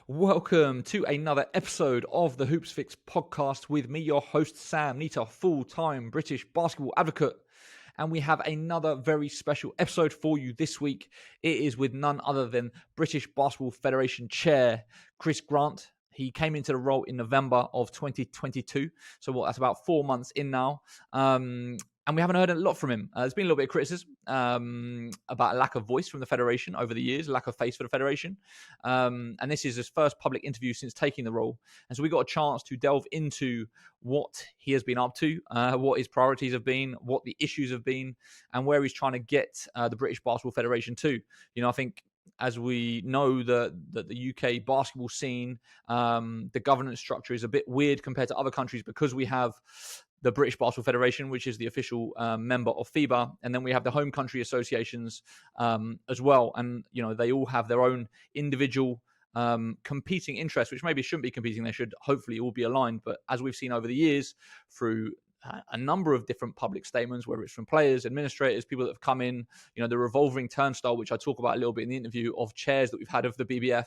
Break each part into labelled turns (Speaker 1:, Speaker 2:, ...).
Speaker 1: Welcome to another episode of the Hoopsfix Podcast with me, your host, Sam Nita, full-time British basketball advocate. And we have another very special episode for you this week. It is with none other than British Basketball Federation Chair, Chris Grant. He came into the role in November of 2022. So that's about 4 months in now. And we haven't heard a lot from him. There's been a little bit of criticism about a lack of voice from the Federation over the years, a lack of face for the Federation. And this is his first public interview since taking the role. And so we got a chance to delve into what he has been up to, what his priorities have been, what the issues have been, and where he's trying to get the British Basketball Federation to. You know, I think as we know, the UK basketball scene, the governance structure is a bit weird compared to other countries because we have the British Basketball Federation, which is the official member of FIBA, and then we have the home country associations as well. And, you know, they all have their own individual competing interests, which maybe shouldn't be competing. They should hopefully all be aligned. But as we've seen over the years through a number of different public statements, whether it's from players, administrators, people that have come in, you know, the revolving turnstile, which I talk about a little bit in the interview, of chairs that we've had of the BBF,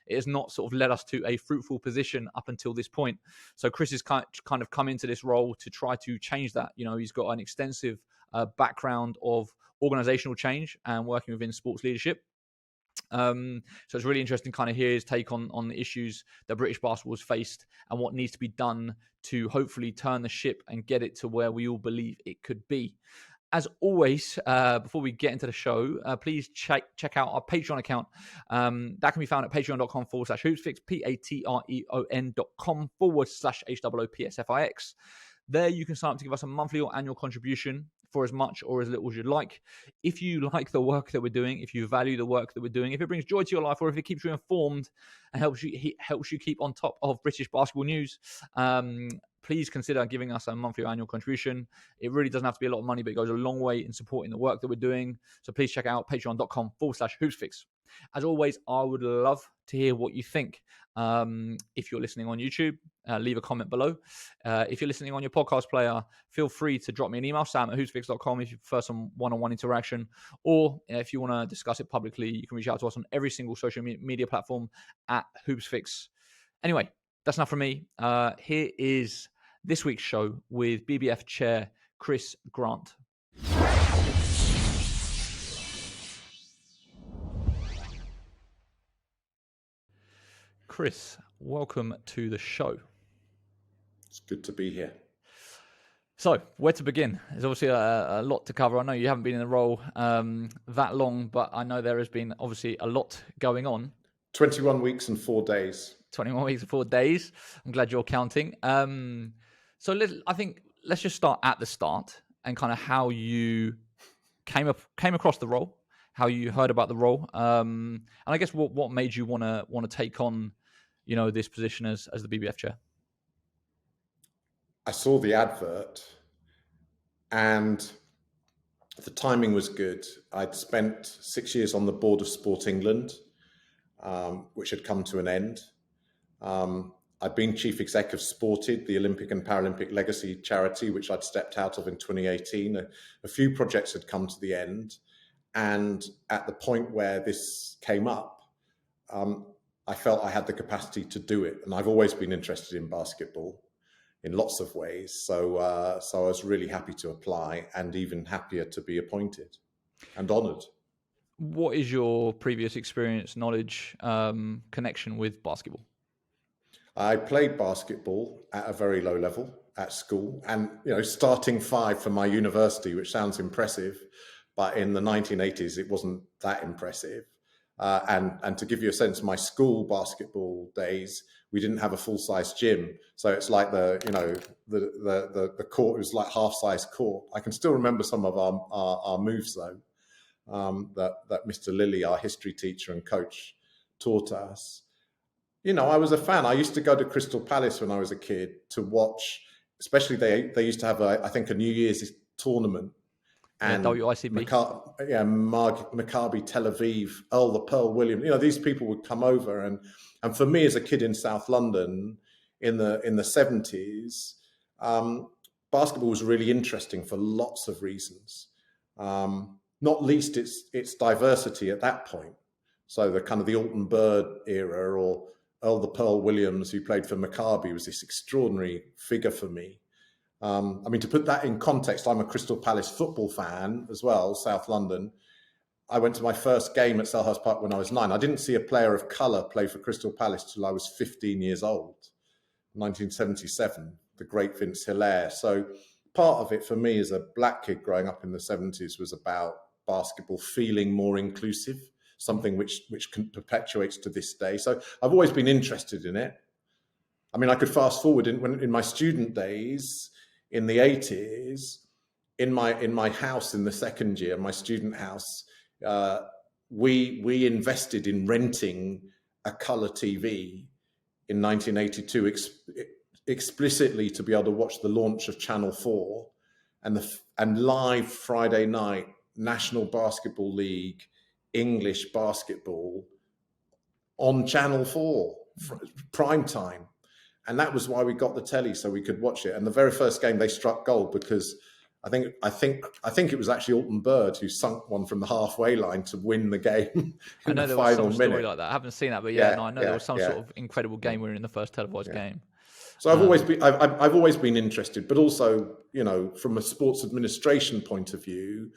Speaker 1: it has not sort of led us to a fruitful position up until this point. So Chris has kind of come into this role to try to change that. You know, he's got an extensive background of organizational change and working within sports leadership. So it's really interesting to kind of hear his take on the issues that British basketball has faced and what needs to be done to hopefully turn the ship and get it to where we all believe it could be. As always, before we get into the show, please check out our Patreon account. That can be found at patreon.com/hoopsfix, patreon.com/HOOPSFIX. There you can sign up to give us a monthly or annual contribution for as much or as little as you'd like. If you like the work that we're doing, if you value the work that we're doing, if it brings joy to your life, or if it keeps you informed and helps you keep on top of British basketball news, please consider giving us a monthly or annual contribution. It really doesn't have to be a lot of money, but it goes a long way in supporting the work that we're doing. So please check out patreon.com/hoopsfix. As always, I would love to hear what you think. If you're listening on YouTube, leave a comment below. If you're listening on your podcast player, feel free to drop me an email, sam@hoopsfix.com, if you prefer some one-on-one interaction. Or if you want to discuss it publicly, you can reach out to us on every single social media platform at Hoopsfix. Anyway, that's enough from me. Here is this week's show with BBF Chair Chris Grant. Chris, welcome to the show.
Speaker 2: It's good to be here.
Speaker 1: So, where to begin? There's obviously a lot to cover. I know you haven't been in the role that long, but I know there has been obviously a lot going on.
Speaker 2: 21 weeks and 4 days.
Speaker 1: 21 weeks and 4 days. I'm glad you're counting. So I think let's just start at the start and kind of how you came across the role, how you heard about the role, and I guess what made you want to take on, you know, this position as the BBF chair.
Speaker 2: I saw the advert and the timing was good. I'd spent 6 years on the board of Sport England, which had come to an end. I'd been chief exec of Sported, the Olympic and Paralympic legacy charity, which I'd stepped out of in 2018. A few projects had come to the end. And at the point where this came up, I felt I had the capacity to do it. And I've always been interested in basketball in lots of ways. So I was really happy to apply and even happier to be appointed and honoured.
Speaker 1: What is your previous experience, knowledge, connection with basketball?
Speaker 2: I played basketball at a very low level at school and, you know, starting five for my university, which sounds impressive, but in the 1980s, it wasn't that impressive. And to give you a sense, my school basketball days, we didn't have a full-size gym. So it's like the court was like half-size court. I can still remember some of our moves though, that Mr. Lilly, our history teacher and coach, taught us. You know, I was a fan. I used to go to Crystal Palace when I was a kid to watch, especially they used to have I think a New Year's tournament. And
Speaker 1: WICB.
Speaker 2: Maccabi Tel Aviv, Earl the Pearl Williams, you know, these people would come over. And for me as a kid in South London in the 70s, basketball was really interesting for lots of reasons. Not least its diversity at that point. So the kind of the Alton Bird era, or Earl the Pearl Williams, who played for Maccabi, was this extraordinary figure for me. I mean, to put that in context, I'm a Crystal Palace football fan as well, South London. I went to my first game at Selhurst Park when I was 9. I didn't see a player of colour play for Crystal Palace till I was 15 years old, 1977, the great Vince Hilaire. So part of it for me as a black kid growing up in the 70s was about basketball feeling more inclusive, something which perpetuates to this day. So I've always been interested in it. I mean, I could fast forward in my student days in the 80s, in my house in the second year, my student house, we invested in renting a colour TV in 1982 explicitly to be able to watch the launch of Channel 4 and live Friday night National Basketball League English basketball on Channel 4 prime time. And that was why we got the telly, so we could watch it. And the very first game they struck gold because I think it was actually Alton Bird who sunk one from the halfway line to win the game.
Speaker 1: I know there was some story like that. I haven't seen that, but I know there was some sort of incredible game winner in the first televised game.
Speaker 2: So I've always been interested, but also, you know, from a sports administration point of view,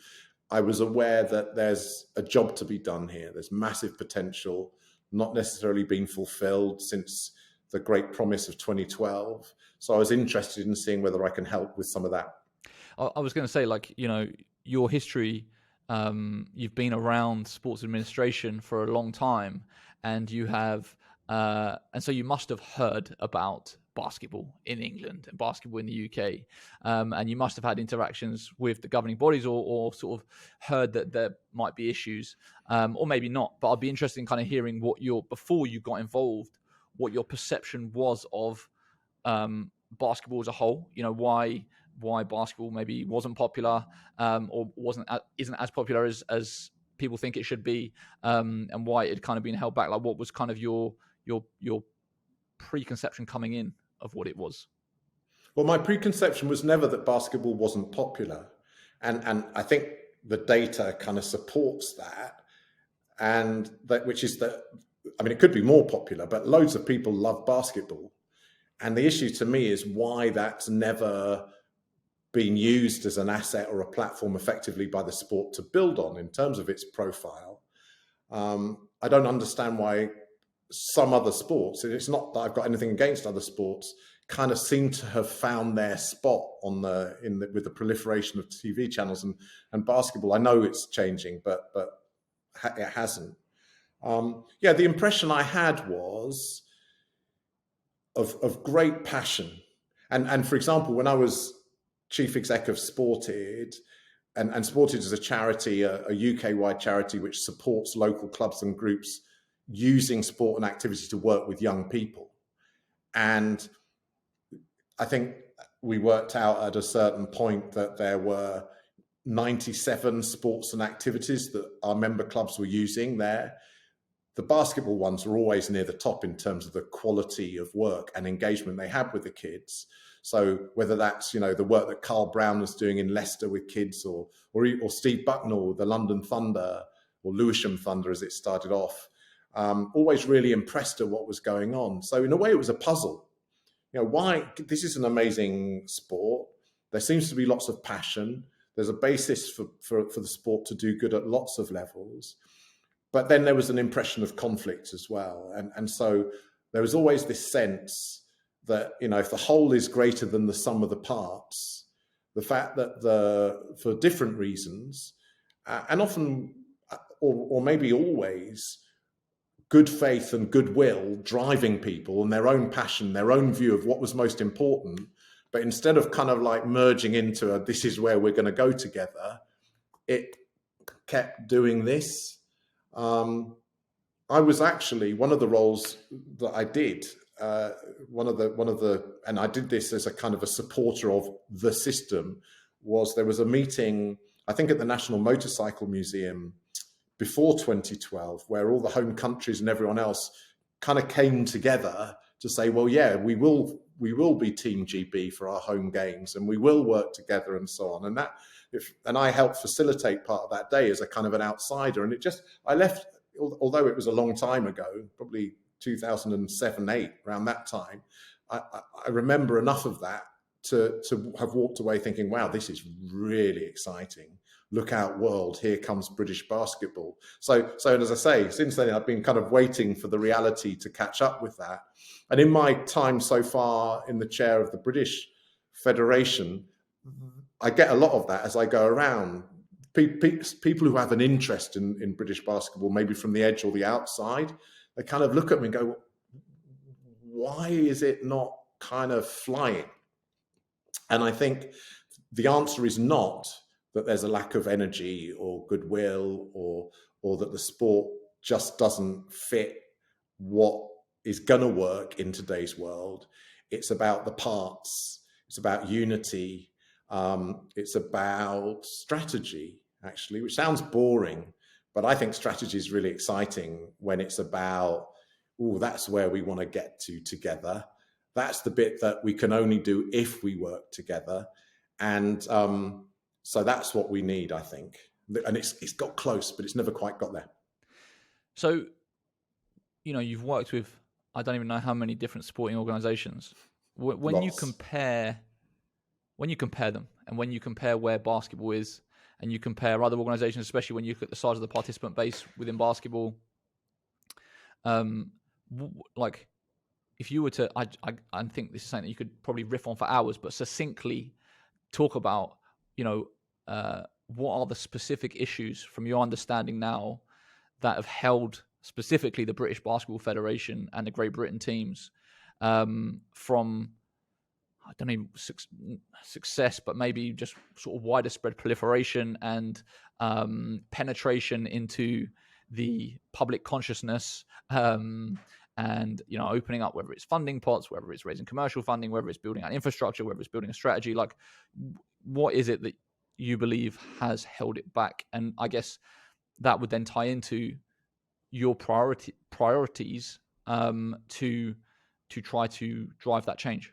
Speaker 2: I was aware that there's a job to be done here. There's massive potential, not necessarily been fulfilled since the great promise of 2012. So I was interested in seeing whether I can help with some of that.
Speaker 1: I was going to say, like, you know, your history, you've been around sports administration for a long time, and you have, and so you must have heard about basketball in England and basketball in the UK, and you must have had interactions with the governing bodies, or sort of heard that there might be issues, or maybe not. But I'd be interested in kind of hearing before you got involved, what your perception was of basketball as a whole. You know, why basketball maybe wasn't popular, or isn't as popular as people think it should be, and why it had kind of been held back. Like, what was kind of your preconception coming in of what it was?
Speaker 2: Well, my preconception was never that basketball wasn't popular, and I think the data kind of supports that, and that, which is that, I mean, it could be more popular, but loads of people love basketball, and the issue to me is why that's never been used as an asset or a platform effectively by the sport to build on in terms of its profile. I don't understand why some other sports, and it's not that I've got anything against other sports, kind of seem to have found their spot with the proliferation of TV channels, and basketball. I know it's changing, but it hasn't. The impression I had was of great passion, and for example, when I was chief exec of Sported, and Sported is a charity, a UK-wide charity which supports local clubs and groups using sport and activity to work with young people. And I think we worked out at a certain point that there were 97 sports and activities that our member clubs were using there. The basketball ones were always near the top in terms of the quality of work and engagement they had with the kids. So whether that's, you know, the work that Carl Brown was doing in Leicester with kids, or Steve Bucknall, the London Thunder, or Lewisham Thunder as it started off, always really impressed at what was going on. So in a way, it was a puzzle. You know, why this is an amazing sport. There seems to be lots of passion. There's a basis for the sport to do good at lots of levels. But then there was an impression of conflict as well. And so there was always this sense that, you know, if the whole is greater than the sum of the parts, the fact that for different reasons, and often, or maybe always, good faith and goodwill driving people and their own passion, their own view of what was most important, but instead of kind of like merging into this is where we're going to go together, it kept doing this. I was actually, one of the roles that I did, and I did this as a kind of a supporter of the system, was there was a meeting, I think at the National Motorcycle Museum before 2012, where all the home countries and everyone else kind of came together to say, well, yeah, we will be Team GB for our home games, and we will work together and so on. And I helped facilitate part of that day as a kind of an outsider. And I left although it was a long time ago, probably 2007, 8, around that time, I remember enough of that to have walked away thinking, wow, this is really exciting. Look out, world, here comes British basketball. So as I say, since then, I've been kind of waiting for the reality to catch up with that. And in my time so far in the chair of the British Federation, I get a lot of that as I go around. People who have an interest in British basketball, maybe from the edge or the outside, they kind of look at me and go, why is it not kind of flying? And I think the answer is not that there's a lack of energy or goodwill or that the sport just doesn't fit what is going to work in today's world. It's about the parts. It's about unity. It's about strategy, actually, which sounds boring, but I think strategy is really exciting when it's about, that's where we want to get to together. That's the bit that we can only do if we work together. And so that's what we need, I think. And it's got close, but it's never quite got there.
Speaker 1: So, you've worked with, I don't even know how many different sporting organizations. When you compare them, and when you compare where basketball is, and you compare other organizations, especially when you look at the size of the participant base within basketball, like if you were to, I think this is something that you could probably riff on for hours, but succinctly talk about, what are the specific issues from your understanding now that have held specifically the British Basketball Federation and the Great Britain teams from, I don't know, success, but maybe just sort of wider spread proliferation and penetration into the public consciousness, and opening up, whether it's funding pots, whether it's raising commercial funding, whether it's building out infrastructure, whether it's building a strategy. Like, what is it that you believe has held it back? And I guess that would then tie into your priorities to try to drive that change.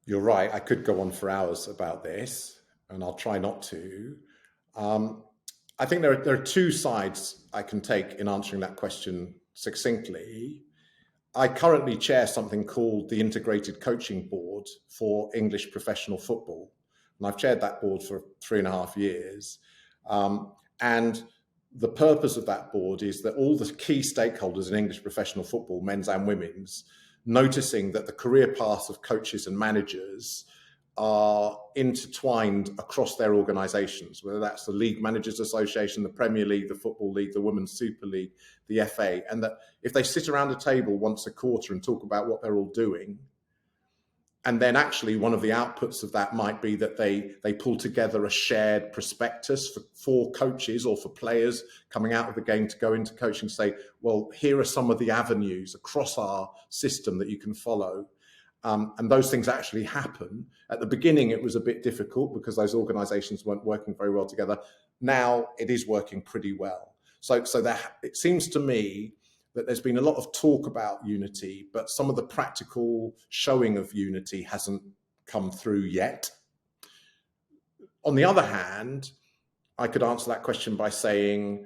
Speaker 2: You're right. I could go on for hours about this, and I'll try not to. I think there are two sides I can take in answering that question succinctly. I currently chair something called the Integrated Coaching Board for English professional football, and I've chaired that board for 3.5 years. And the purpose of that board is that all the key stakeholders in English professional football, men's and women's, noticing that the career paths of coaches and managers are intertwined across their organisations, whether that's the League Managers Association, the Premier League, the Football League, the Women's Super League, the FA, and that if they sit around a table once a quarter and talk about what they're all doing, and then actually one of the outputs of that might be that they pull together a shared prospectus for coaches or for players coming out of the game to go into coaching, say, well, here are some of the avenues across our system that you can follow. And those things actually happen. At the beginning, it was a bit difficult because those organizations weren't working very well together. Now it is working pretty well. So that, it seems to me that there's been a lot of talk about unity, but some of the practical showing of unity hasn't come through yet. On the other hand, I could answer that question by saying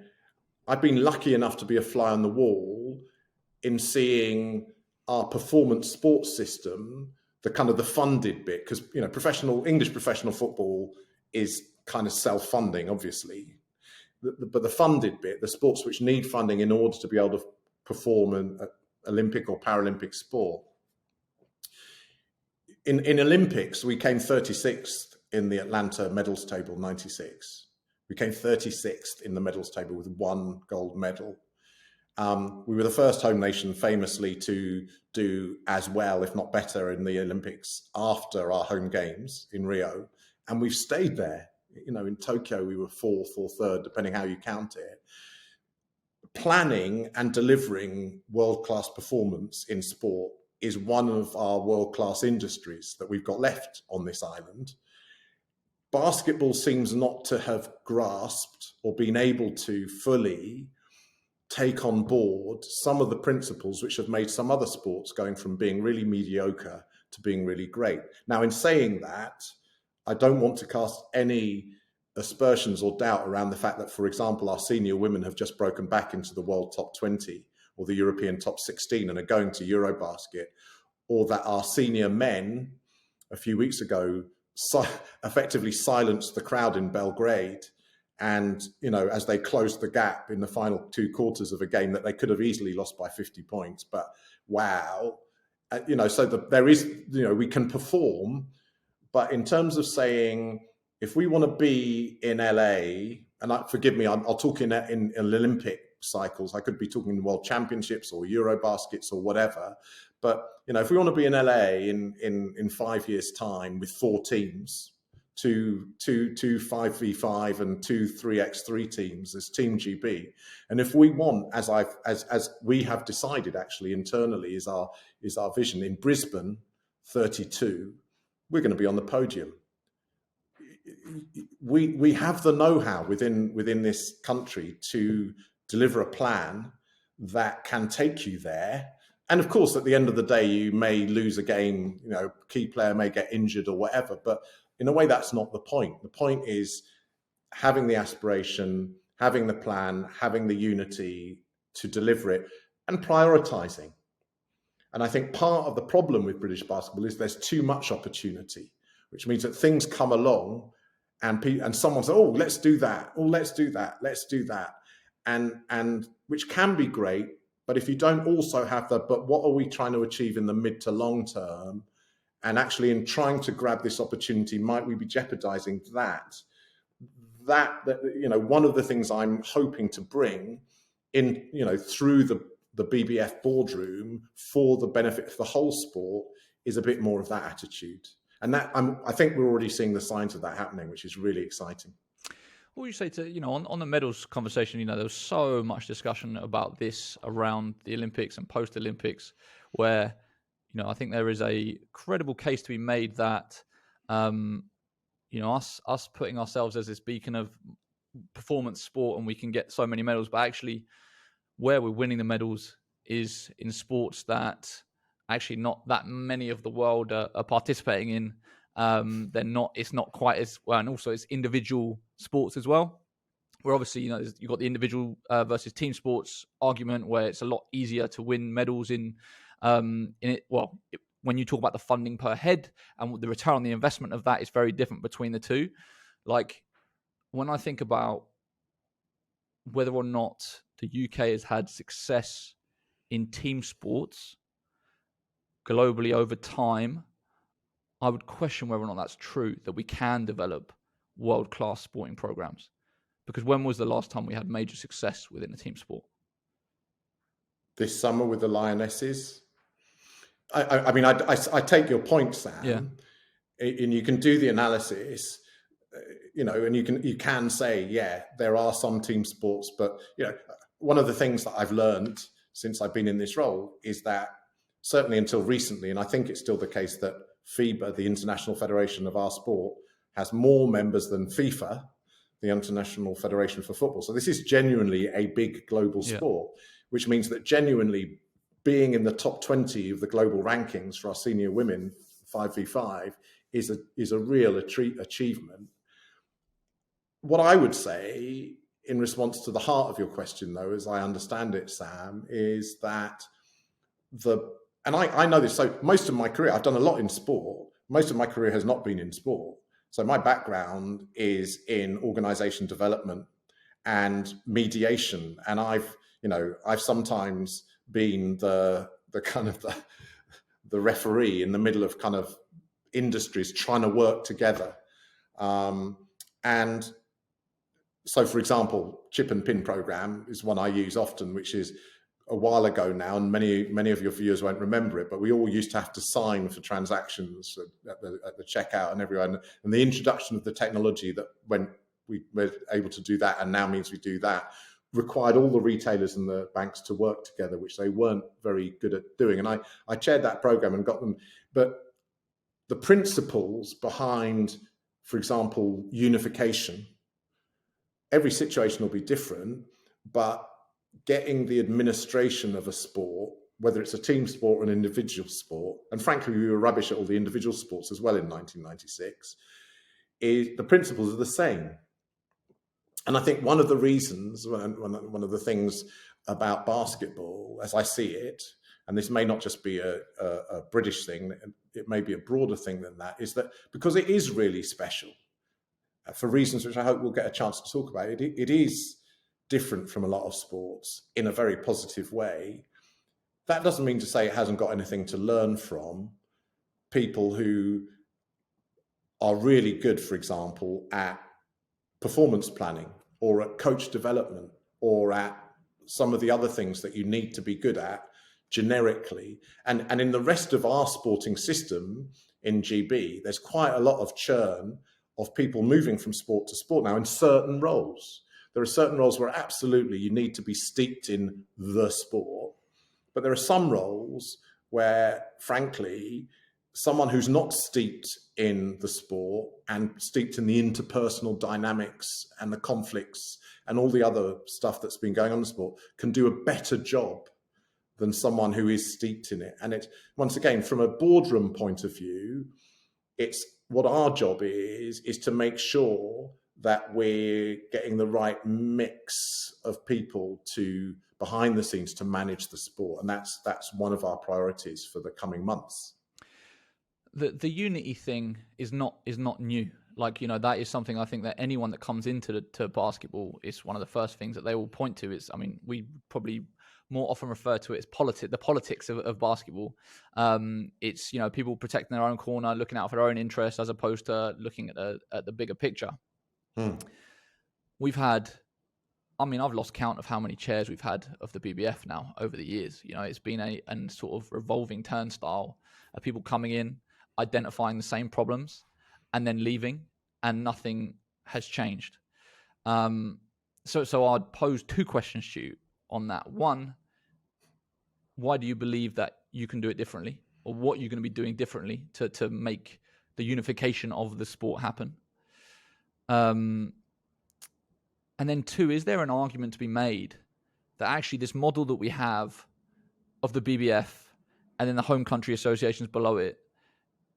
Speaker 2: I've been lucky enough to be a fly on the wall in seeing our performance sports system, the kind of the funded bit, because English professional football is kind of self-funding, obviously, but the funded bit, the sports which need funding in order to be able to perform an Olympic or Paralympic sport. In Olympics, we came 36th in the Atlanta medals table, 96. We came 36th in the medals table with 1 gold medal. We were the first home nation famously to do as well, if not better, in the Olympics after our home games in Rio. And we've stayed there. In Tokyo, we were 4th or 3rd, depending how you count it. Planning and delivering world-class performance in sport is one of our world-class industries that we've got left on this island. Basketball seems not to have grasped or been able to fully take on board some of the principles which have made some other sports going from being really mediocre to being really great. Now, in saying that, I don't want to cast any aspersions or doubt around the fact that, for example, our senior women have just broken back into the world top 20 or the European top 16 and are going to EuroBasket, or that our senior men a few weeks ago effectively silenced the crowd in Belgrade, and as they closed the gap in the final 2 quarters of a game that they could have easily lost by 50 points. But wow, so there is, we can perform, but in terms of saying, if we want to be in LA, and forgive me, I'll talk in Olympic cycles. I could be talking World Championships or EuroBaskets or whatever. But if we want to be in LA in 5 years' time with 4 teams, two 5v5 and 2 3x3 teams as Team GB, and if we want, as we have decided actually internally is our vision in Brisbane 32, we're going to be on the podium. We have the know-how within this country to deliver a plan that can take you there. And of course, at the end of the day, you may lose a game, key player may get injured or whatever, but in a way, that's not the point. The point is having the aspiration, having the plan, having the unity to deliver it, and prioritizing. And I think part of the problem with British basketball is there's too much opportunity, which means that things come along and someone says, oh, let's do that. Oh, let's do that. Let's do that. And which can be great. But if you don't also have but what are we trying to achieve in the mid to long term? And actually in trying to grab this opportunity, might we be jeopardizing that? One of the things I'm hoping to bring in, through the BBF boardroom for the benefit of the whole sport is a bit more of that attitude. And that I think we're already seeing the signs of that happening, which is really exciting.
Speaker 1: What would you say to, on the medals conversation, there was so much discussion about this around the Olympics and post-Olympics where, I think there is a credible case to be made that, us putting ourselves as this beacon of performance sport and we can get so many medals, but actually where we're winning the medals is in sports that actually not that many of the world are participating in. It's not quite as well, and also it's individual sports as well, where obviously you've got the individual versus team sports argument where it's a lot easier to win medals in it. Well, when you talk about the funding per head and the return on the investment of that is very different between the two. Like when I think about whether or not the UK has had success in team sports globally over time, I would question whether or not that's true, that we can develop world-class sporting programs. Because when was the last time we had major success within a team sport?
Speaker 2: This summer with the Lionesses. I take your point, Sam.
Speaker 1: Yeah.
Speaker 2: And you can do the analysis, and you can say, yeah, there are some team sports, but one of the things that I've learned since I've been in this role is that certainly until recently, and I think it's still the case, that FIBA, the International Federation of our sport, has more members than FIFA, the International Federation for Football. So this is genuinely a big global sport, which means that genuinely being in the top 20 of the global rankings for our senior women 5v5 is a real achievement. What I would say in response to the heart of your question, though, as I understand it, Sam, is that and I know this, so most of my career, I've done a lot in sport. Most of my career has not been in sport. So my background is in organization development and mediation. And I've sometimes been the kind of the referee in the middle of kind of industries trying to work together. And so, for example, chip and pin program is one I use often, which is a while ago now, and many of your viewers won't remember it, but we all used to have to sign for transactions at the checkout and everywhere. And the introduction of the technology that when we were able to do that, and now means we do that, required all the retailers and the banks to work together, which they weren't very good at doing. And I chaired that program and got them. But the principles behind, for example, unification, every situation will be different, but getting the administration of a sport, whether it's a team sport or an individual sport, and frankly, we were rubbish at all the individual sports as well in 1996, the principles are the same. And I think one of the reasons, one of the things about basketball, as I see it, and this may not just be a British thing, it may be a broader thing than that, is that because it is really special, for reasons which I hope we'll get a chance to talk about, it is different from a lot of sports in a very positive way. That doesn't mean to say it hasn't got anything to learn from people who are really good, for example, at performance planning or at coach development or at some of the other things that you need to be good at generically. And in the rest of our sporting system in GB, there's quite a lot of churn of people moving from sport to sport now in certain roles. There are certain roles where absolutely you need to be steeped in the sport, but there are some roles where, frankly, someone who's not steeped in the sport and steeped in the interpersonal dynamics and the conflicts and all the other stuff that's been going on in the sport can do a better job than someone who is steeped in it. And it's, once again, from a boardroom point of view, it's what our job is to make sure that we're getting the right mix of people to behind the scenes to manage the sport. And that's one of our priorities for the coming months.
Speaker 1: The unity thing is not new. Like, you know, that is something I think that anyone that comes into to basketball, is one of the first things that they will point to. Is, I mean, we probably more often refer to it as the politics of basketball. It's, you know, people protecting their own corner, looking out for their own interests, as opposed to looking at the bigger picture. We've had, I mean, I've lost count of how many chairs we've had of the BBF now over the years. You know, it's been a sort of revolving turnstile of people coming in, identifying the same problems, and then leaving, and nothing has changed. So I'd pose two questions to you on that. One, why do you believe that you can do it differently, or what you're going to be doing differently to make the unification of the sport happen? And then two, is there an argument to be made that actually this model that we have of the BBF and then the home country associations below it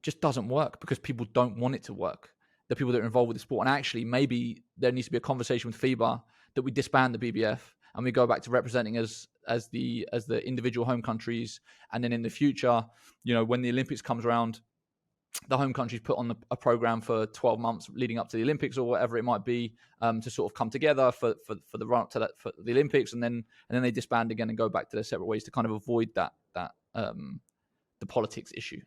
Speaker 1: just doesn't work because people don't want it to work, the people that are involved with the sport? And actually, maybe there needs to be a conversation with FIBA that we disband the BBF and we go back to representing as the individual home countries. And then in the future, you know, when the Olympics comes around, the home countries put on a program for 12 months leading up to the Olympics or whatever it might be, to sort of come together for the run up to that, for the Olympics, and then they disband again and go back to their separate ways to kind of avoid that the politics issue.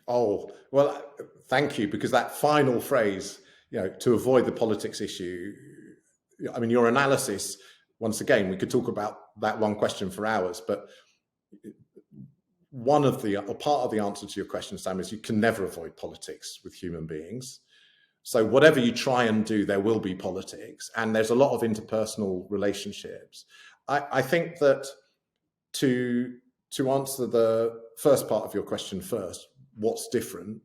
Speaker 2: Oh, well, thank you, because that final phrase, you know, to avoid the politics issue, I mean, your analysis, once again, we could talk about that one question for hours, but part of the answer to your question, Sam, is you can never avoid politics with human beings. So whatever you try and do, there will be politics, and there's a lot of interpersonal relationships. I think that to answer the first part of your question first, what's different?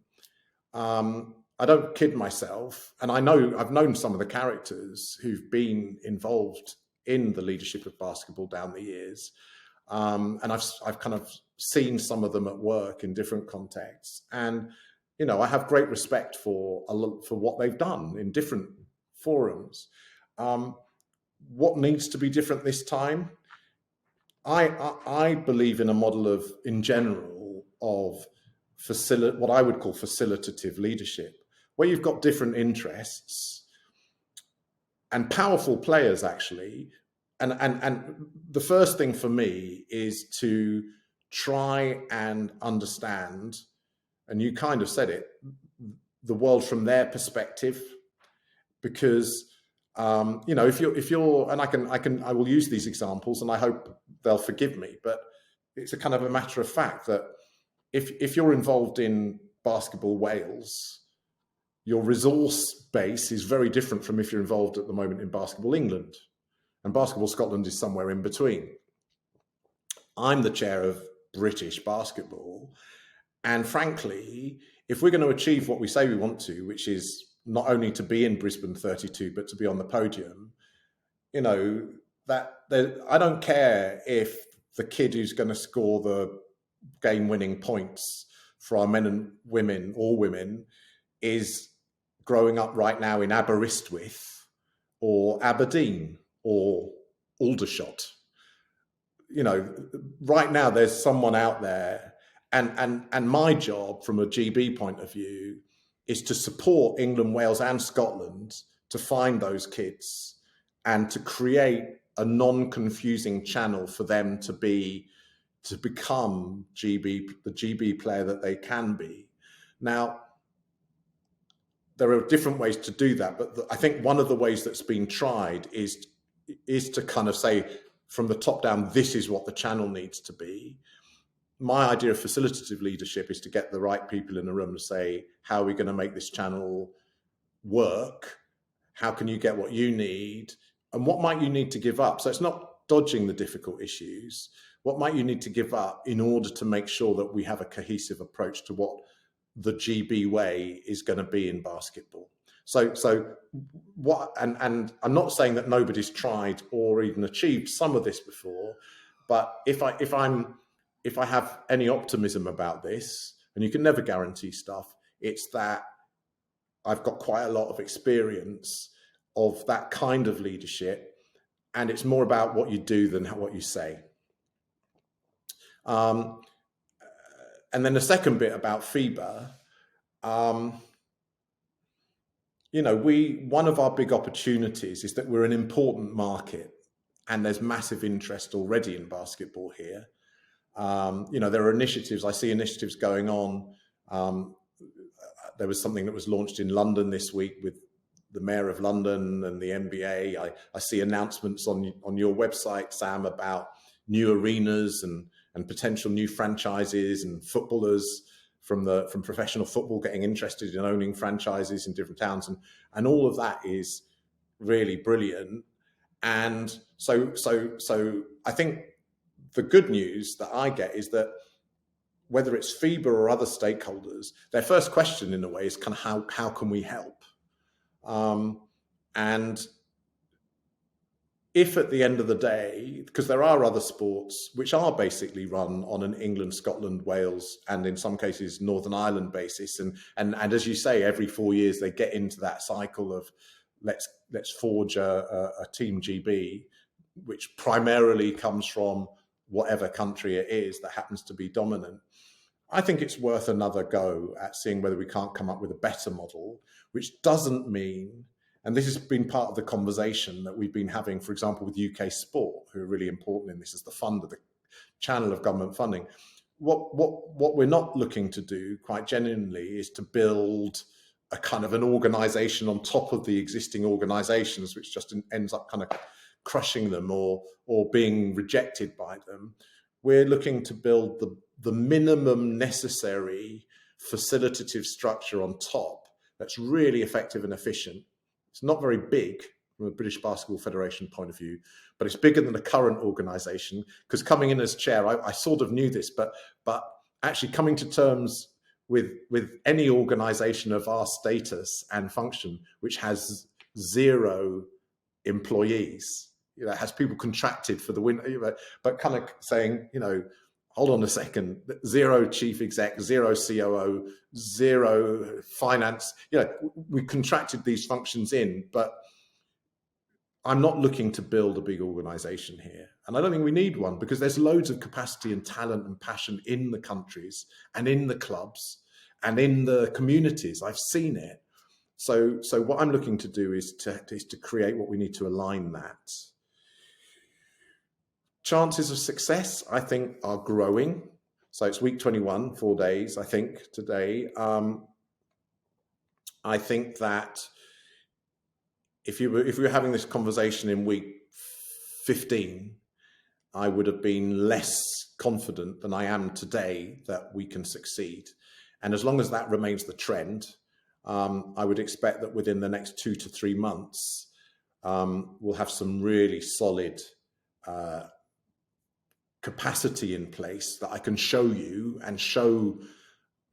Speaker 2: I don't kid myself, and I've known some of the characters who've been involved in the leadership of basketball down the years, and I've kind of seen some of them at work in different contexts, and you know, I have great respect for what they've done in different forums. What needs to be different this time? I believe in a model in general of what I would call facilitative leadership, where you've got different interests and powerful players, actually. And the first thing for me is to try and understand, and you kind of said it, the world from their perspective, because you know, if you're, and I will use these examples, and I hope they'll forgive me, but it's a kind of a matter of fact that if you're involved in Basketball Wales, your resource base is very different from if you're involved at the moment in Basketball England, and Basketball Scotland is somewhere in between. I'm the chair of British basketball, and frankly, if we're going to achieve what we say we want to, which is not only to be in Brisbane 32, but to be on the podium, you know, I don't care if the kid who's going to score the game-winning points for our men and women, all women, is growing up right now in Aberystwyth or Aberdeen or Aldershot. Right now there's someone out there, and my job from a GB point of view is to support England, Wales and Scotland to find those kids and to create a non-confusing channel for them to become the GB player that they can be. Now, there are different ways to do that, but I think one of the ways that's been tried is to kind of say from the top down, this is what the channel needs to be. My idea of facilitative leadership is to get the right people in the room to say, how are we going to make this channel work? How can you get what you need? And what might you need to give up? So it's not dodging the difficult issues. What might you need to give up in order to make sure that we have a cohesive approach to what the GB way is going to be in basketball? So what? And I'm not saying that nobody's tried or even achieved some of this before, but if I have any optimism about this, and you can never guarantee stuff, it's that I've got quite a lot of experience of that kind of leadership, and it's more about what you do than what you say. And then the second bit about FIBA, one of our big opportunities is that we're an important market, and there's massive interest already in basketball here. There are initiatives. I see initiatives going on. There was something that was launched in London this week with the Mayor of London and the NBA. I see announcements on your website, Sam, about new arenas and potential new franchises and footballers from professional football getting interested in owning franchises in different towns, and all of that is really brilliant. And so I think the good news that I get is that whether it's FIBA or other stakeholders, their first question in a way is kind of how can we help? And if at the end of the day, because there are other sports which are basically run on an England, Scotland, Wales, and in some cases Northern Ireland basis, and as you say, every 4 years they get into that cycle of let's forge a Team GB, which primarily comes from whatever country it is that happens to be dominant. I think it's worth another go at seeing whether we can't come up with a better model, which doesn't mean, and this has been part of the conversation that we've been having, for example, with UK Sport, who are really important in this as the funder, the channel of government funding. What we're not looking to do, quite genuinely, is to build a kind of an organisation on top of the existing organisations, which just ends up kind of crushing them or being rejected by them. We're looking to build the minimum necessary facilitative structure on top that's really effective and efficient. It's not very big from a British Basketball Federation point of view, but it's bigger than the current organisation, because coming in as chair, I sort of knew this, but actually coming to terms with any organisation of our status and function, which has 0 employees, has people contracted for the win, but kind of saying, hold on a second, 0 chief exec, 0 COO, 0 finance. We contracted these functions in, but I'm not looking to build a big organization here. And I don't think we need one, because there's loads of capacity and talent and passion in the countries and in the clubs and in the communities. I've seen it. So what I'm looking to do is to create what we need to align that. Chances of success, I think, are growing. So it's week 21, 4 days, I think, today. I think that if we were having this conversation in week 15, I would have been less confident than I am today that we can succeed. And as long as that remains the trend, I would expect that within the next 2 to 3 months, we'll have some really solid capacity in place that I can show you and show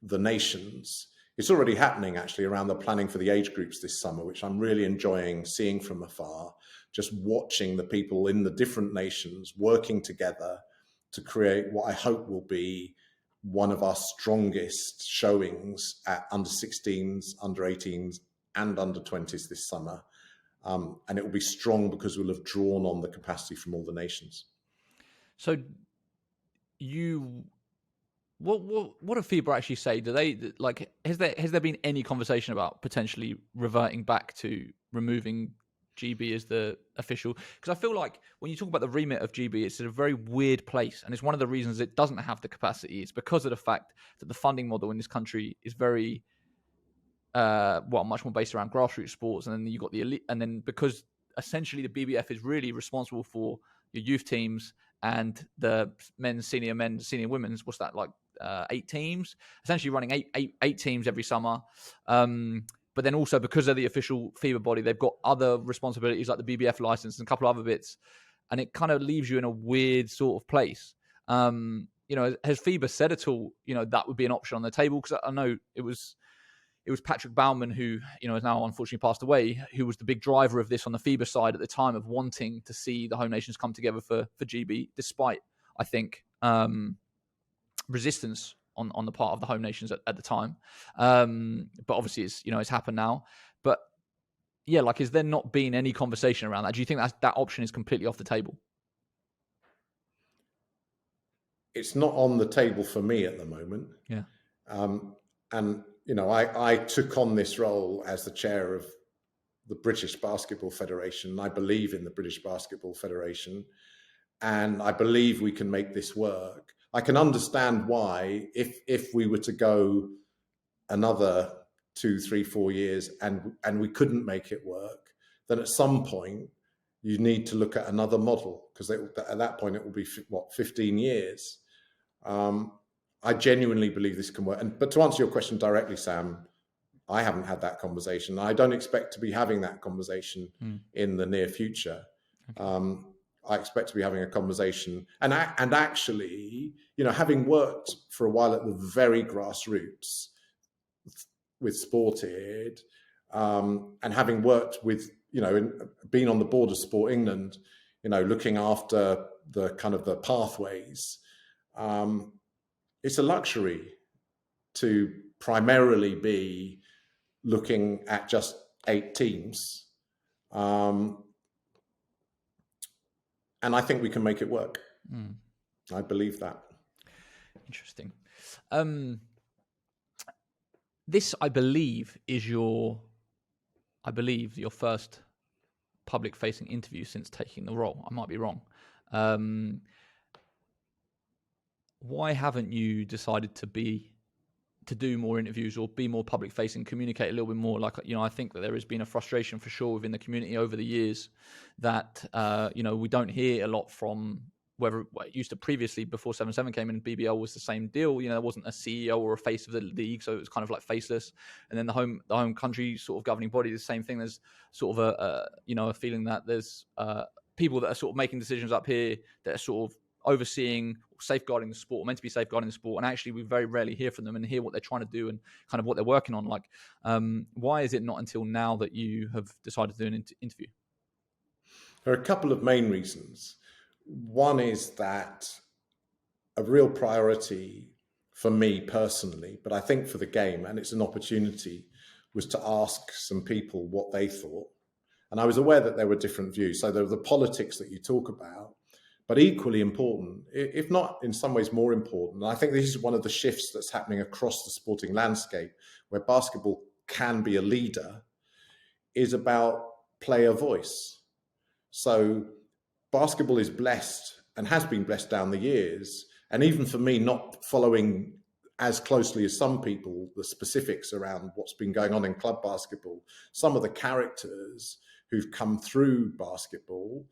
Speaker 2: the nations. It's already happening actually around the planning for the age groups this summer, which I'm really enjoying seeing from afar, just watching the people in the different nations working together to create what I hope will be one of our strongest showings at under 16s, under 18s and under 20s this summer. and it will be strong because we'll have drawn on the capacity from all the nations.
Speaker 1: So what do FIBA actually say? Do they like, has there been any conversation about potentially reverting back to removing GB as the official? Because I feel like when you talk about the remit of GB, it's in a very weird place, and it's one of the reasons it doesn't have the capacity. It's because of the fact that the funding model in this country is very much more based around grassroots sports, and then you got the elite, and then because essentially the BBF is really responsible for your youth teams and the men's, senior women's. What's that, like 8 teams? Essentially running eight teams every summer. But then also because they're the official FIBA body, they've got other responsibilities like the BBF license and a couple of other bits, and it kind of leaves you in a weird sort of place. Has FIBA said at all, that would be an option on the table? Because I know it was Patrick Baumann, who has now unfortunately passed away, who was the big driver of this on the FIBA side at the time, of wanting to see the home nations come together for GB, despite, I think, resistance on the part of the home nations at the time. But obviously it's happened now. But yeah, like, has there not been any conversation around that? Do you think that option is completely off the table?
Speaker 2: It's not on the table for me at the moment.
Speaker 1: Yeah.
Speaker 2: And I took on this role as the chair of the British Basketball Federation. I believe in the British Basketball Federation, and I believe we can make this work. I can understand why, if we were to go another 2, 3, 4 years and we couldn't make it work, then at some point you need to look at another model, because at that point it will be 15 years. I genuinely believe this can work. But to answer your question directly, Sam, I haven't had that conversation. I don't expect to be having that conversation in the near future. Okay. I expect to be having a conversation, and actually, having worked for a while at the very grassroots with Sported, and having worked with, being on the board of Sport England, looking after the kind of the pathways. It's a luxury to primarily be looking at just 8 teams. And I think we can make it work. I believe that.
Speaker 1: Interesting. This, I believe, is your first public-facing interview since taking the role. I might be wrong. Why haven't you decided to do more interviews or be more public facing, communicate a little bit more? Like, I think that there has been a frustration for sure within the community over the years that, we don't hear a lot from whether it used to previously, before 7-7 came in, BBL was the same deal. There wasn't a CEO or a face of the league, so it was kind of like faceless. And then the home country sort of governing body, the same thing. There's sort of a feeling that there's people that are sort of making decisions up here that are sort of overseeing, safeguarding the sport, or meant to be safeguarding the sport, and actually we very rarely hear from them and hear what they're trying to do and kind of what they're working on. Like, why is it not until now that you have decided to do an interview?
Speaker 2: There are a couple of main reasons. One is that a real priority for me personally, but I think for the game, and it's an opportunity, was to ask some people what they thought. And I was aware that there were different views. So there were the politics that you talk about, but equally important, if not in some ways more important, and I think this is one of the shifts that's happening across the sporting landscape, where basketball can be a leader, is about player voice. So basketball is blessed and has been blessed down the years. And even for me, not following as closely as some people the specifics around what's been going on in club basketball, some of the characters who've come through basketball,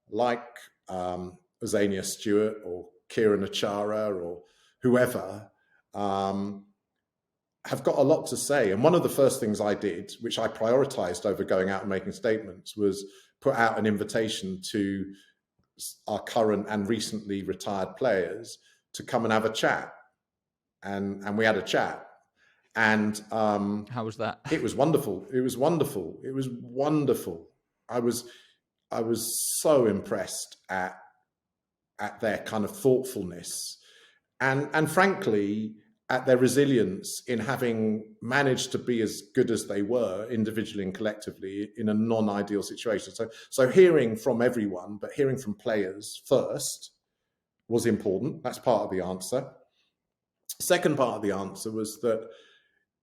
Speaker 2: like Azania Stewart or Kieran Achara or whoever, have got a lot to say. And one of the first things I did, which I prioritized over going out and making statements, was put out an invitation to our current and recently retired players to come and have a chat. And we had a chat. And
Speaker 1: how was that?
Speaker 2: It was wonderful. It was wonderful. It was wonderful. I was so impressed at their kind of thoughtfulness. And frankly, at their resilience in having managed to be as good as they were individually and collectively in a non-ideal situation. So hearing from everyone, but hearing from players first was important. That's part of the answer. Second part of the answer was that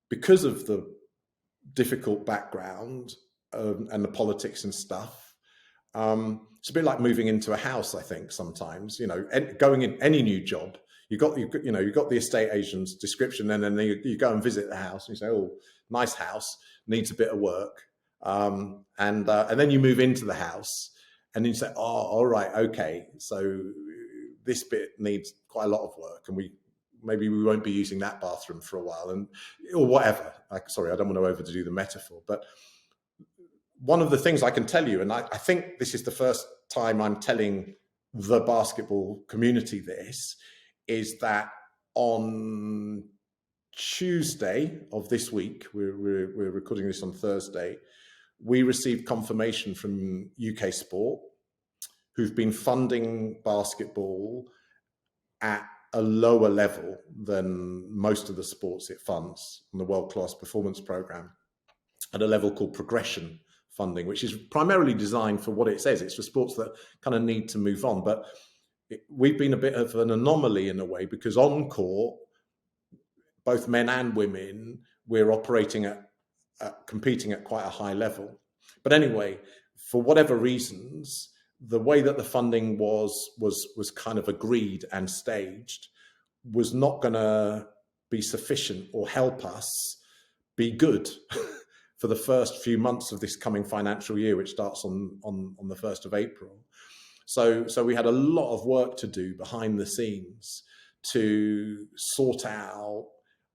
Speaker 2: because of the difficult background and the politics and stuff, it's a bit like moving into a house, I think, sometimes, going in any new job. You got the estate agent's description, and then you go and visit the house, and you say, "Oh, nice house, needs a bit of work," and then you move into the house, and then you say, "Oh, all right, okay, so this bit needs quite a lot of work, and maybe we won't be using that bathroom for a while, or whatever." Sorry, I don't want to overdo the metaphor, but one of the things I can tell you, and I think this is the first time I'm telling the basketball community this, is that on Tuesday of this week, we're recording this on Thursday, we received confirmation from UK Sport, who've been funding basketball at a lower level than most of the sports it funds on the World Class Performance Programme, at a level called progression funding, which is primarily designed for what it says. It's for sports that kind of need to move on. But we've been a bit of an anomaly in a way, because on court, both men and women, we're operating at competing at quite a high level. But anyway, for whatever reasons, the way that the funding was kind of agreed and staged was not going to be sufficient or help us be good for the first few months of this coming financial year, which starts on the 1st of April. So we had a lot of work to do behind the scenes to sort out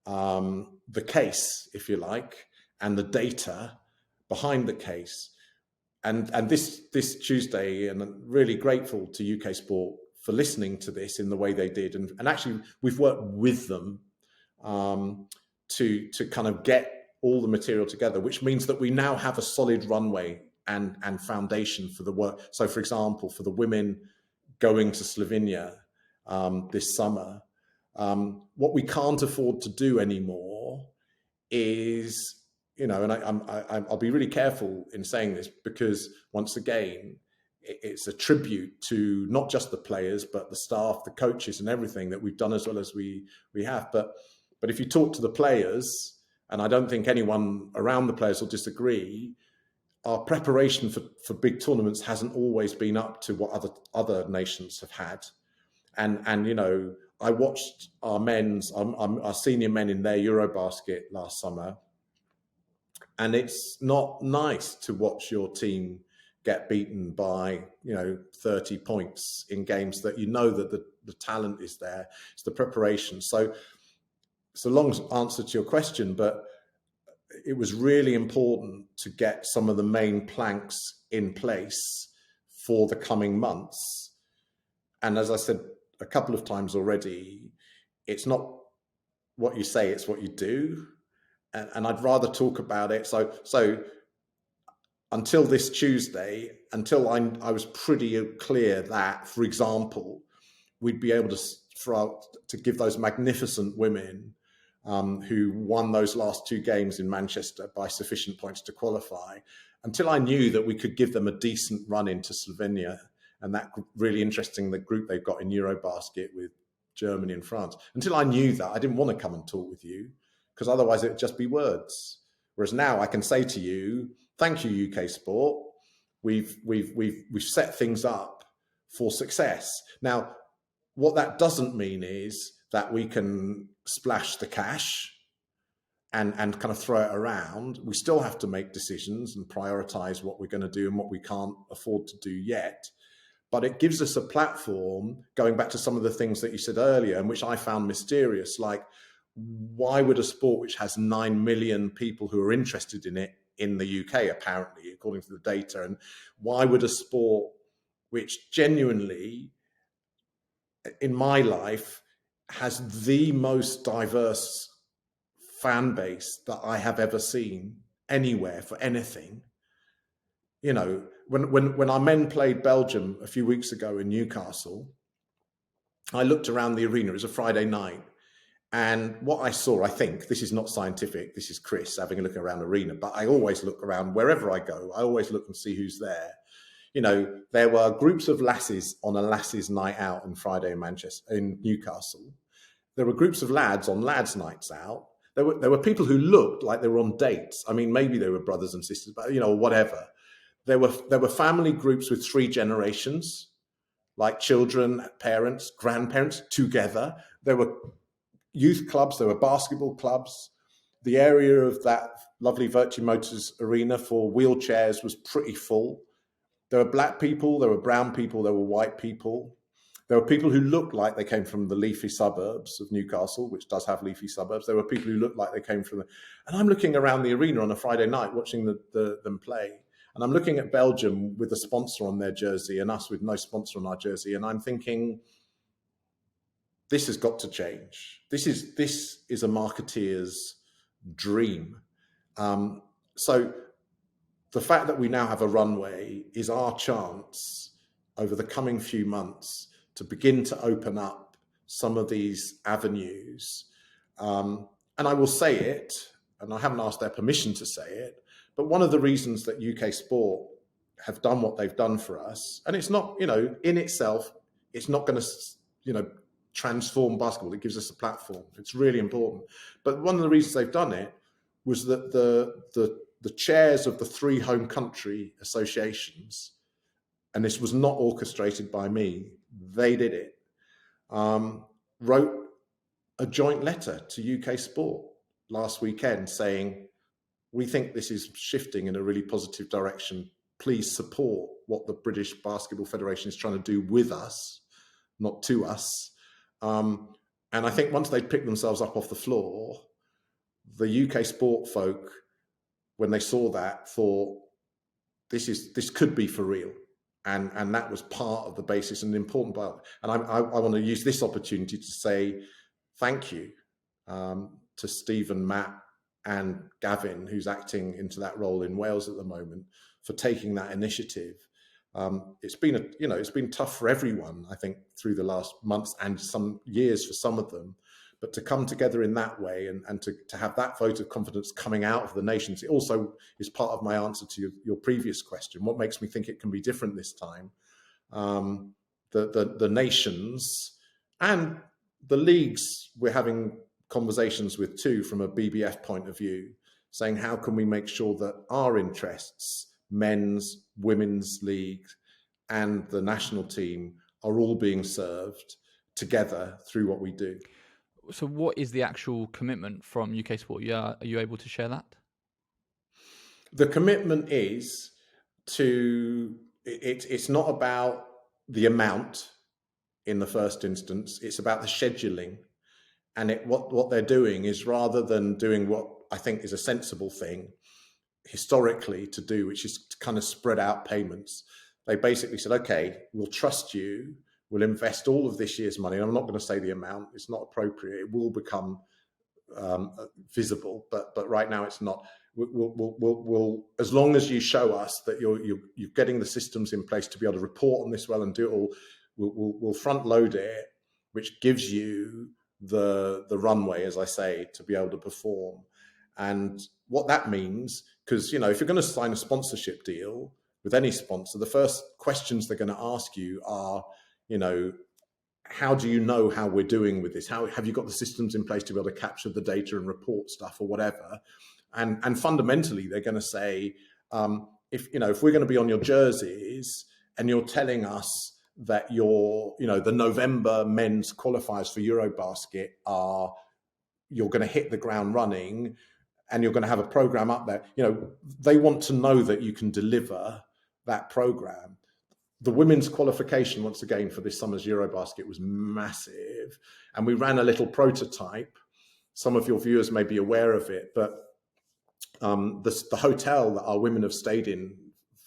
Speaker 2: the case, if you like, and the data behind the case. And this Tuesday, and I'm really grateful to UK Sport for listening to this in the way they did. And actually, we've worked with them to kind of get all the material together, which means that we now have a solid runway and foundation for the work. So, for example, for the women going to Slovenia this summer, what we can't afford to do anymore is, and I'll be really careful in saying this, because once again, it's a tribute to not just the players, but the staff, the coaches, and everything that we've done as well as we have. But if you talk to the players, and I don't think anyone around the players will disagree, our preparation for big tournaments hasn't always been up to what other nations have had. And I watched our senior men in their EuroBasket last summer, and it's not nice to watch your team get beaten by 30 points in games that that the talent is there. It's the preparation. So it's a long answer to your question, but it was really important to get some of the main planks in place for the coming months. And as I said a couple of times already, it's not what you say, it's what you do. And I'd rather talk about it. So until this Tuesday, until I was pretty clear that, for example, we'd be able to give those magnificent women who won those last two games in Manchester by sufficient points to qualify, until I knew that we could give them a decent run into Slovenia, and that really interesting, the group they've got in EuroBasket with Germany and France. Until I knew that, I didn't want to come and talk with you, because otherwise it would just be words. Whereas now I can say to you, thank you, UK Sport. We've set things up for success. Now, what that doesn't mean is that we can splash the cash and kind of throw it around. We still have to make decisions and prioritize what we're going to do and what we can't afford to do yet. But it gives us a platform, going back to some of the things that you said earlier, and which I found mysterious, like, why would a sport which has 9 million people who are interested in it in the UK, apparently, according to the data, and why would a sport which genuinely, in my life, has the most diverse fan base that I have ever seen anywhere for anything? When our men played Belgium a few weeks ago in Newcastle, I looked around the arena. It was a Friday night, And what I saw, I think, this is not scientific, this is Chris having a look around the arena, but I always look around wherever I go, I always look and see who's there. You know, there were groups of lasses on a lasses night out on Friday in Newcastle. There were groups of lads on lads nights out. There were people who looked like they were on dates. I mean, maybe they were brothers and sisters, but, you know, whatever. There were family groups with 3 generations, like children, parents, grandparents together. There were youth clubs, there were basketball clubs. The area of that lovely Virtue Motors arena for wheelchairs was pretty full. There were black people, there were brown people, there were white people. There were people who looked like they came from the leafy suburbs of Newcastle, which does have leafy suburbs. There were people who looked like they came from and I'm looking around the arena on a Friday night watching them play. And I'm looking at Belgium with a sponsor on their jersey and us with no sponsor on our jersey. And I'm thinking, this has got to change. This is a marketeer's dream. So the fact that we now have a runway is our chance over the coming few months to begin to open up some of these avenues. And I will say it, and I haven't asked their permission to say it, but one of the reasons that UK sport have done what they've done for us, and it's not, you know, in itself, it's not going to, you know, transform basketball. It gives us a platform. It's really important. But one of the reasons they've done it was that the chairs of the 3 home country associations, and this was not orchestrated by me, they did it, wrote a joint letter to UK sport last weekend saying, we think this is shifting in a really positive direction. Please support what the British Basketball Federation is trying to do with us, not to us. And I think once they'd picked themselves up off the floor, the UK sport folk, when they saw that, thought this could be for real. And that was part of the basis and the important part. And I want to use this opportunity to say thank you to Stephen, Matt, and Gavin, who's acting into that role in Wales at the moment, for taking that initiative. It's been tough for everyone, I think, through the last months and some years for some of them. But to come together in that way and to have that vote of confidence coming out of the nations, it also is part of my answer to your previous question. What makes me think it can be different this time? The nations and the leagues we're having conversations with too, from a BBF point of view, saying how can we make sure that our interests, men's, women's league, and the national team are all being served together through what we do.
Speaker 1: So what is the actual commitment from UK Sport? Are you able to share that?
Speaker 2: The commitment is it's not about the amount in the first instance, it's about the scheduling. And what they're doing is, rather than doing what I think is a sensible thing historically to do, which is to kind of spread out payments, they basically said, okay, we'll trust you. We'll invest all of this year's money. And I'm not going to say the amount. It's not appropriate. It will become visible, but right now it's not. We'll as long as you show us that you're getting the systems in place to be able to report on this well and do it all, we'll front load it, which gives you the runway, as I say, to be able to perform. And what that means, because, you know, if you're going to sign a sponsorship deal with any sponsor, the first questions they're going to ask you are, you know, how do you know how we're doing with this? How have you got the systems in place to be able to capture the data and report stuff or whatever? And fundamentally, they're going to say, if we're going to be on your jerseys and you're telling us that the November men's qualifiers for EuroBasket you're going to hit the ground running and you're going to have a program up there, they want to know that you can deliver that program. The women's qualification, once again, for this summer's EuroBasket was massive. And we ran a little prototype. Some of your viewers may be aware of it, but the hotel that our women have stayed in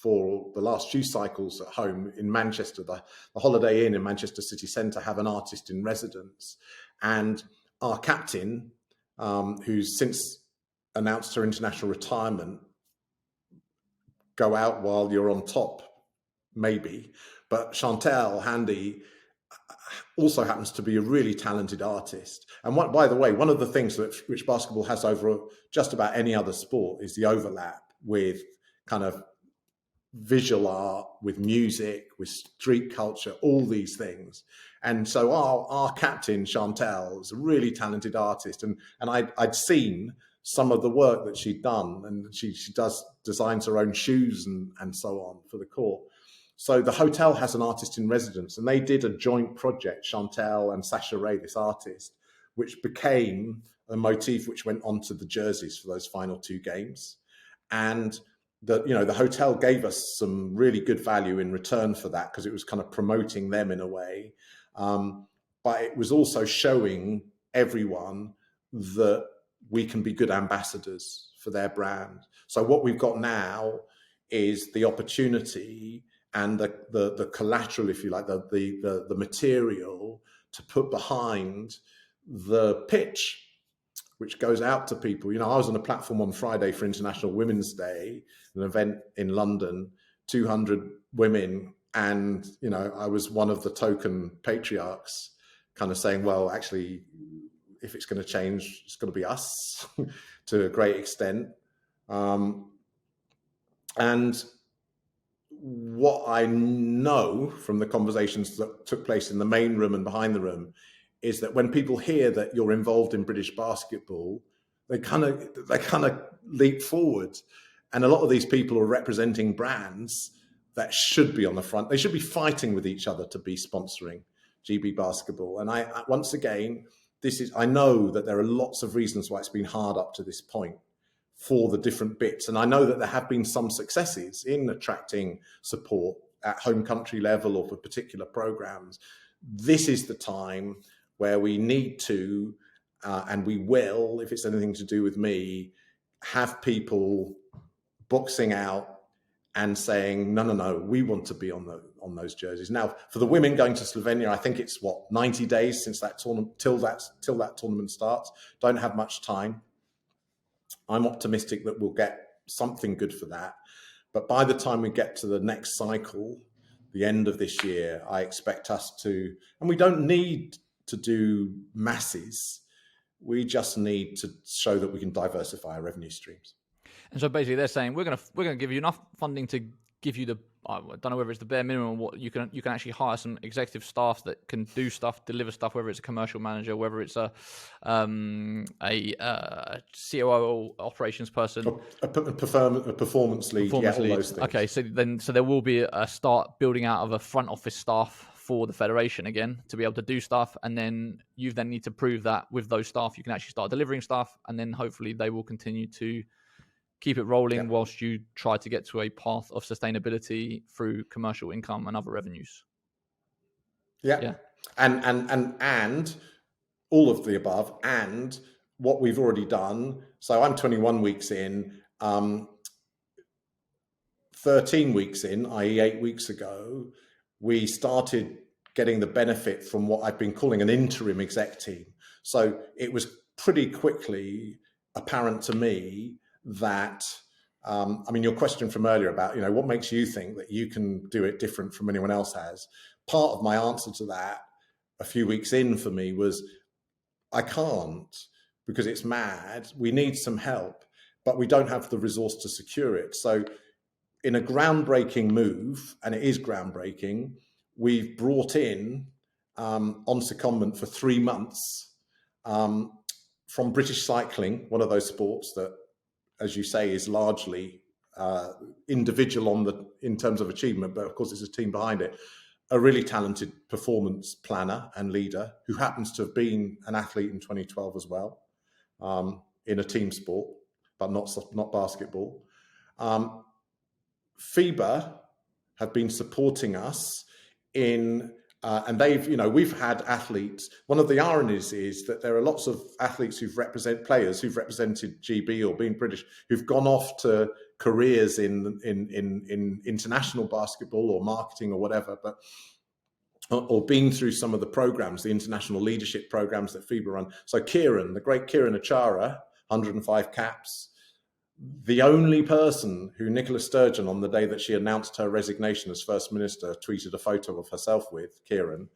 Speaker 2: for the last few cycles at home in Manchester, the Holiday Inn in Manchester City Centre, have an artist in residence. And our captain, who's since announced her international retirement, go out while you're on top, maybe. But Chantal Handy also happens to be a really talented artist. And by the way, one of the things which basketball has over just about any other sport is the overlap with kind of visual art, with music, with street culture, all these things. And so our captain, Chantal, is a really talented artist. And I'd seen some of the work that she'd done, and she designs her own shoes and so on for the court. So the hotel has an artist in residence, and they did a joint project, Chantal and Sasha Ray, this artist, which became a motif which went onto the jerseys for those final 2 games. And the hotel gave us some really good value in return for that, because it was kind of promoting them in a way. But it was also showing everyone that we can be good ambassadors for their brand. So what we've got now is the opportunity and the collateral, if you like, the material to put behind the pitch, which goes out to people. I was on a platform on Friday for International Women's Day, an event in London, 200 women, and I was one of the token patriarchs, kind of saying, well, actually, if it's going to change, it's going to be us to a great extent. And what I know from the conversations that took place in the main room and behind the room is that when people hear that you're involved in British basketball, they kind of leap forward. And a lot of these people are representing brands that should be on the front. They should be fighting with each other to be sponsoring GB basketball. And once again, I know that there are lots of reasons why it's been hard up to this point for the different bits. And I know that there have been some successes in attracting support at home country level or for particular programs. This is the time where we need to, and we will, if it's anything to do with me, have people boxing out and saying, no, we want to be on those jerseys. Now, for the women going to Slovenia, I think it's 90 days since that tournament till that tournament starts. Don't have much time. I'm optimistic that we'll get something good for that. But by the time we get to the next cycle, the end of this year, I expect us to, and we don't need to do masses. We just need to show that we can diversify our revenue streams.
Speaker 1: And so basically they're saying we're going to give you enough funding to give you I don't know whether it's the bare minimum, what you can actually hire some executive staff that can do stuff, deliver stuff, whether it's a commercial manager, whether it's a COO operations person,
Speaker 2: a performance lead, all those things.
Speaker 1: Okay, so there will be a start building out of a front office staff for the federation again to be able to do stuff, and then you then need to prove that with those staff you can actually start delivering stuff, and then hopefully they will continue to keep it rolling whilst you try to get to a path of sustainability through commercial income and other revenues. Yeah.
Speaker 2: And all of the above, and what we've already done. So I'm 21 weeks in, 13 weeks in, i.e. 8 weeks ago, we started getting the benefit from what I've been calling an interim exec team. So it was pretty quickly apparent to me that, your question from earlier about, what makes you think that you can do it different from anyone else has? Part of my answer to that a few weeks in for me was, I can't, because it's mad. We need some help, but we don't have the resource to secure it. So in a groundbreaking move, and it is groundbreaking, we've brought in on secondment for 3 months from British cycling, one of those sports that, as you say, is largely individual in terms of achievement, but of course there's a team behind it. A really talented performance planner and leader who happens to have been an athlete in 2012 as well, in a team sport, but not basketball. FIBA have been supporting us in, and we've had athletes. One of the ironies is that there are lots of athletes players who've represented GB or been British, who've gone off to careers in international basketball or marketing or whatever, or been through some of the programs, the international leadership programs that FIBA run. So the great Kieran Achara, 105 caps, the only person who Nicola Sturgeon, on the day that she announced her resignation as First Minister, tweeted a photo of herself with, Kieran,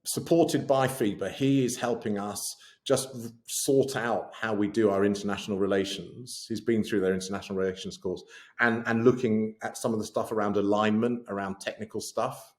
Speaker 2: Supported by FIBA, he is helping us just sort out how we do our international relations. He's been through their international relations course and looking at some of the stuff around alignment, around technical stuff.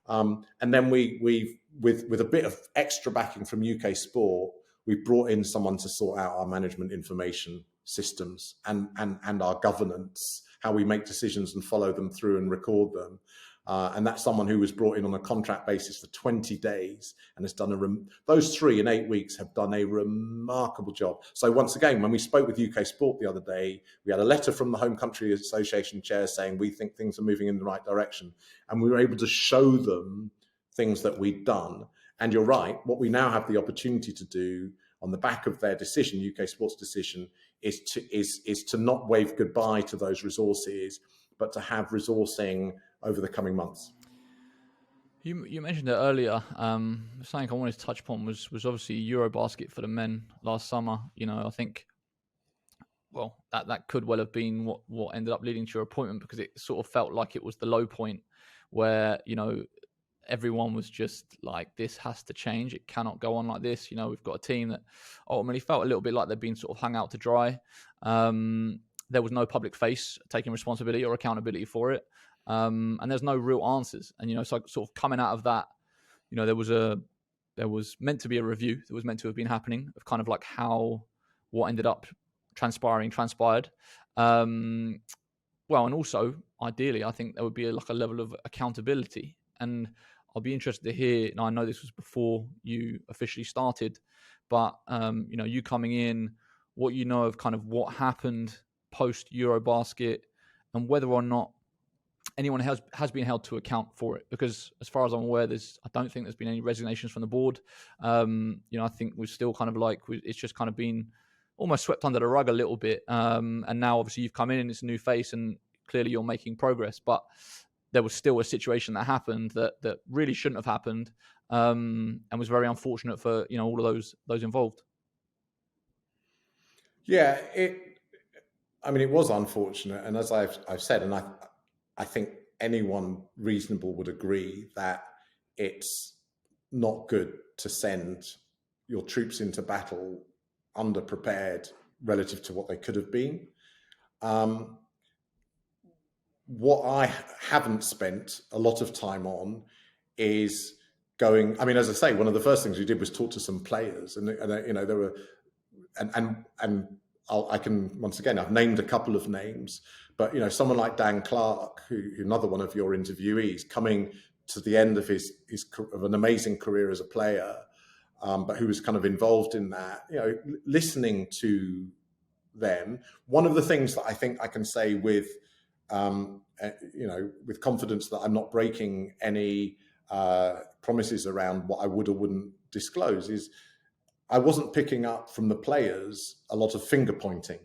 Speaker 2: And then we with a bit of extra backing from UK Sport, we brought in someone to sort out our management information systems and our governance, how we make decisions and follow them through and record them. And that's someone who was brought in on a contract basis for 20 days and has done those 3 in 8 weeks have done a remarkable job. So once again, when we spoke with UK Sport the other day, we had a letter from the Home Country Association chair saying we think things are moving in the right direction. And we were able to show them things that we'd done. And you're right, what we now have the opportunity to do on the back of their decision, UK Sport's decision, is to not wave goodbye to those resources, but to have resourcing over the coming months.
Speaker 1: You mentioned it earlier. Something I wanted to touch upon was obviously EuroBasket for the men last summer. I think, well, that could well have been what ended up leading to your appointment, because it sort of felt like it was the low point where, everyone was just like, this has to change. It cannot go on like this. We've got a team that ultimately felt a little bit like they've been sort of hung out to dry. There was no public face taking responsibility or accountability for it. And there's no real answers. And, so sort of coming out of that, there was meant to be a review that was meant to have been happening of kind of like how what ended up transpired. And also ideally, I think there would be like a level of accountability. And I'll be interested to hear, and I know this was before you officially started, but, you coming in, what you know of kind of what happened post EuroBasket and whether or not anyone has been held to account for it. Because as far as I'm aware, I don't think there's been any resignations from the board. I think we're still kind of like, it's just kind of been almost swept under the rug a little bit. And now obviously you've come in and it's a new face and clearly you're making progress, but there was still a situation that happened that really shouldn't have happened, and was very unfortunate for all of those involved.
Speaker 2: Yeah, it was unfortunate, and as I've said, and I think anyone reasonable would agree that it's not good to send your troops into battle underprepared relative to what they could have been. What I haven't spent a lot of time on is going. As I say, one of the first things we did was talk to some players, and there were, and I can once again, I've named a couple of names, but someone like Dan Clark, who another one of your interviewees, coming to the end of his of an amazing career as a player, but who was kind of involved in that. Listening to them, one of the things that I think I can say with confidence that I'm not breaking any promises around what I would or wouldn't disclose is I wasn't picking up from the players a lot of finger pointing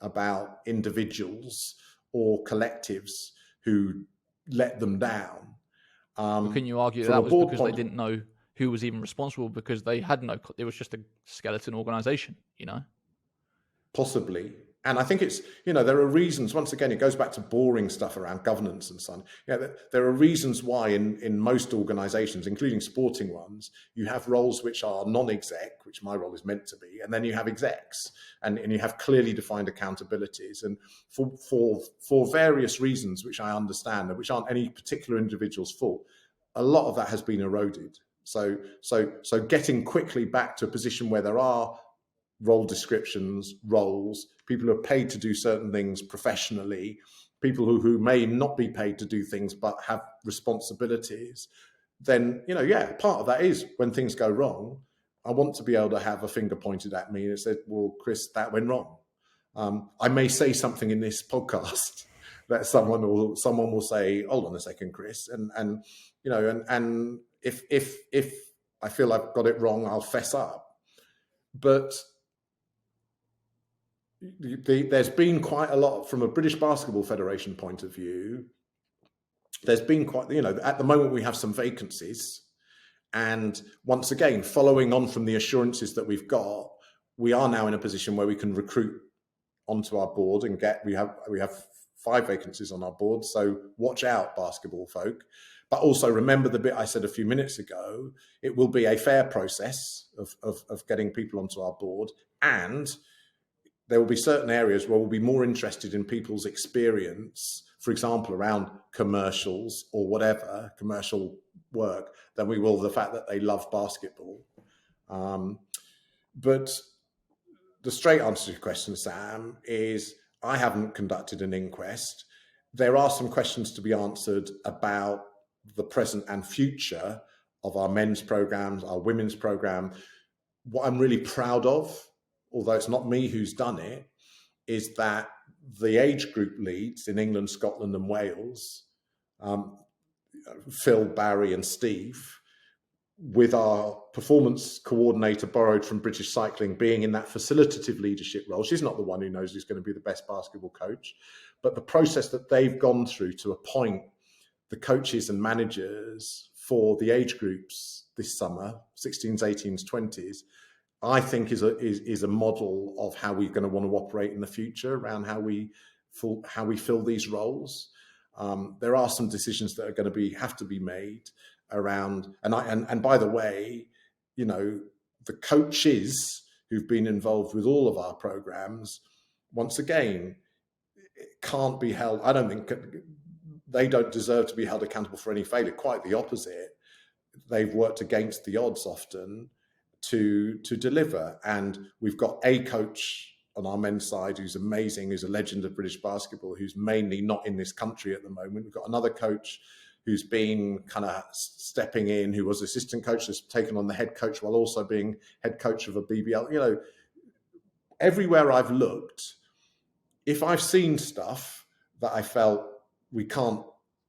Speaker 2: about individuals or collectives who let them down.
Speaker 1: Can you argue that was because they didn't know who was even responsible, because they had it was just a skeleton organization,
Speaker 2: Possibly. And I think it's, there are reasons, once again, it goes back to boring stuff around governance and so on. There are reasons why in most organizations, including sporting ones, you have roles which are non-exec, which my role is meant to be, and then you have execs, and you have clearly defined accountabilities. And for various reasons, which I understand, and which aren't any particular individual's fault, a lot of that has been eroded. So getting quickly back to a position where there are role descriptions, roles, people who are paid to do certain things professionally, people who may not be paid to do things but have responsibilities, then, part of that is when things go wrong, I want to be able to have a finger pointed at me and said, well, Chris, that went wrong. I may say something in this podcast that someone will say, hold on a second, Chris. And if I feel I've got it wrong, I'll fess up. But there's been quite a lot from a British Basketball Federation point of view. There's been quite, at the moment we have some vacancies, and once again, following on from the assurances that we've got, we are now in a position where we can recruit onto our board and we have 5 vacancies on our board. So watch out, basketball folk. But also remember the bit I said a few minutes ago, it will be a fair process of getting people onto our board, and there will be certain areas where we'll be more interested in people's experience, for example, around commercials or whatever, commercial work, than we will the fact that they love basketball. But the straight answer to your question, Sam, is I haven't conducted an inquest. There are some questions to be answered about the present and future of our men's programs, our women's program. What I'm really proud of, although it's not me who's done it, is that the age group leads in England, Scotland and Wales, Phil, Barry and Steve, with our performance coordinator borrowed from British Cycling being in that facilitative leadership role. She's not the one who knows who's going to be the best basketball coach, but the process that they've gone through to appoint the coaches and managers for the age groups this summer, 16s, 18s, 20s, I think is a model of how we're going to want to operate in the future around how we fill these roles. There are some decisions that are going to have to be made around, and by the way, you know, the coaches who've been involved with all of our programs, once again, can't be held. I don't think they don't deserve to be held accountable for any failure. Quite the opposite. They've worked against the odds often to deliver. And we've got a coach on our men's side who's amazing, who's a legend of British basketball, who's mainly not in this country at the moment. We've got another coach who's been kind of stepping in, who was assistant coach, has taken on the head coach while also being head coach of a BBL. You know, everywhere I've looked, if I've seen stuff that I felt we can't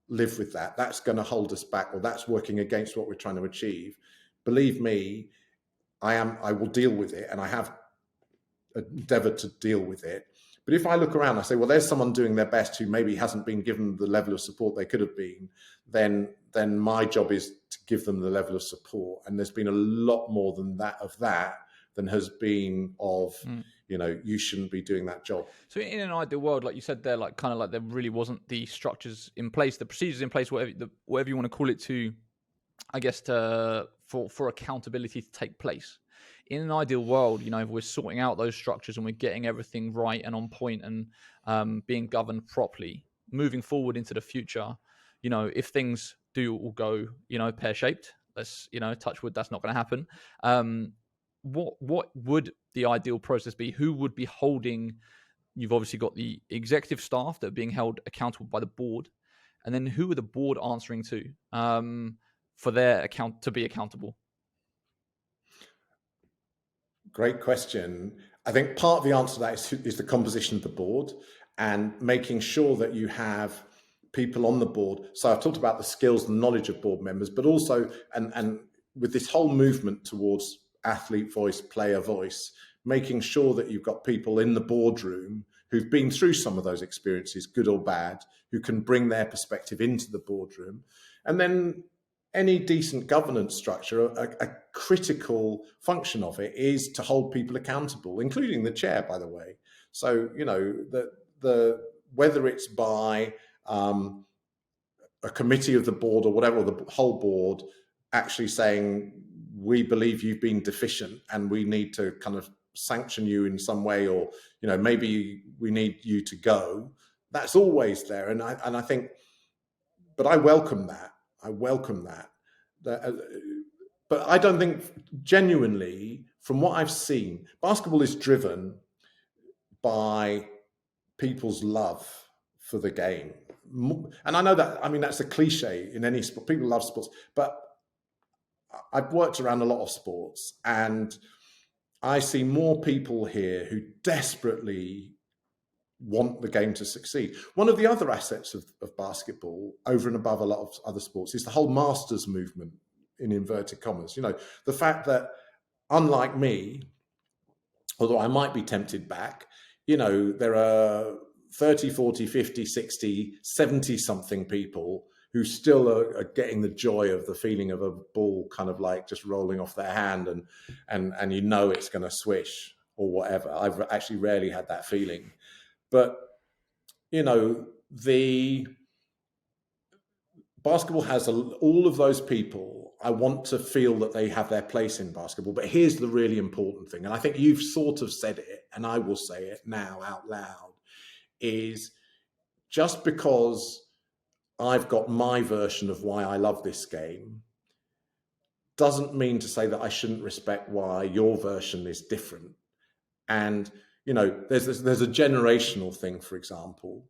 Speaker 2: live with that's going to hold us back, or that's working against what we're trying to achieve, believe me, I will deal with it, and I have endeavored to deal with it. But if I look around, I say, well, there's someone doing their best who maybe hasn't been given the level of support they could have been, then my job is to give them the level of support. And there's been a lot more than that than has been of, you know, you shouldn't be doing that job.
Speaker 1: So in an ideal world, like you said there, like kind of like there really wasn't the structures in place, the procedures in place, whatever you want to call it, to, I guess, for accountability to take place. In an ideal world, you know, if we're sorting out those structures and we're getting everything right and on point and being governed properly, moving forward into the future, you know, if things do all go, you know, pear-shaped, let's, you know, touch wood, that's not going to happen. What would the ideal process be? Who would be holding? You've obviously got the executive staff that are being held accountable by the board, and then who are the board answering to for their account to be accountable?
Speaker 2: Great question. I think part of the answer to that is the composition of the board and making sure that you have people on the board. So I've talked about the skills and knowledge of board members, but also, and with this whole movement towards athlete voice, player voice, making sure that you've got people in the boardroom who've been through some of those experiences, good or bad, who can bring their perspective into the boardroom. And then any decent governance structure, a critical function of it is to hold people accountable, including the chair, by the way. So, you know, whether it's by a committee of the board or whatever, or the whole board actually saying, we believe you've been deficient and we need to kind of sanction you in some way, or, you know, maybe we need you to go. That's always there. And I think, but I welcome that. But I don't think, genuinely, from what I've seen, basketball is driven by people's love for the game. And I know that, I mean, that's a cliche in any sport. People love sports, but I've worked around a lot of sports, and I see more people here who desperately want the game to succeed. One of the other assets of basketball, over and above a lot of other sports, is the whole masters movement, in inverted commas. You know, the fact that, unlike me, although I might be tempted back, you know, there are 30, 40, 50, 60, 70 something people who still are getting the joy of the feeling of a ball kind of like just rolling off their hand and you know it's going to swish or whatever. I've actually rarely had that feeling. But, you know, basketball has all of those people. I want to feel that they have their place in basketball. But here's the really important thing, and I think you've sort of said it, and I will say it now out loud, is just because I've got my version of why I love this game doesn't mean to say that I shouldn't respect why your version is different. And, there's a generational thing, for example,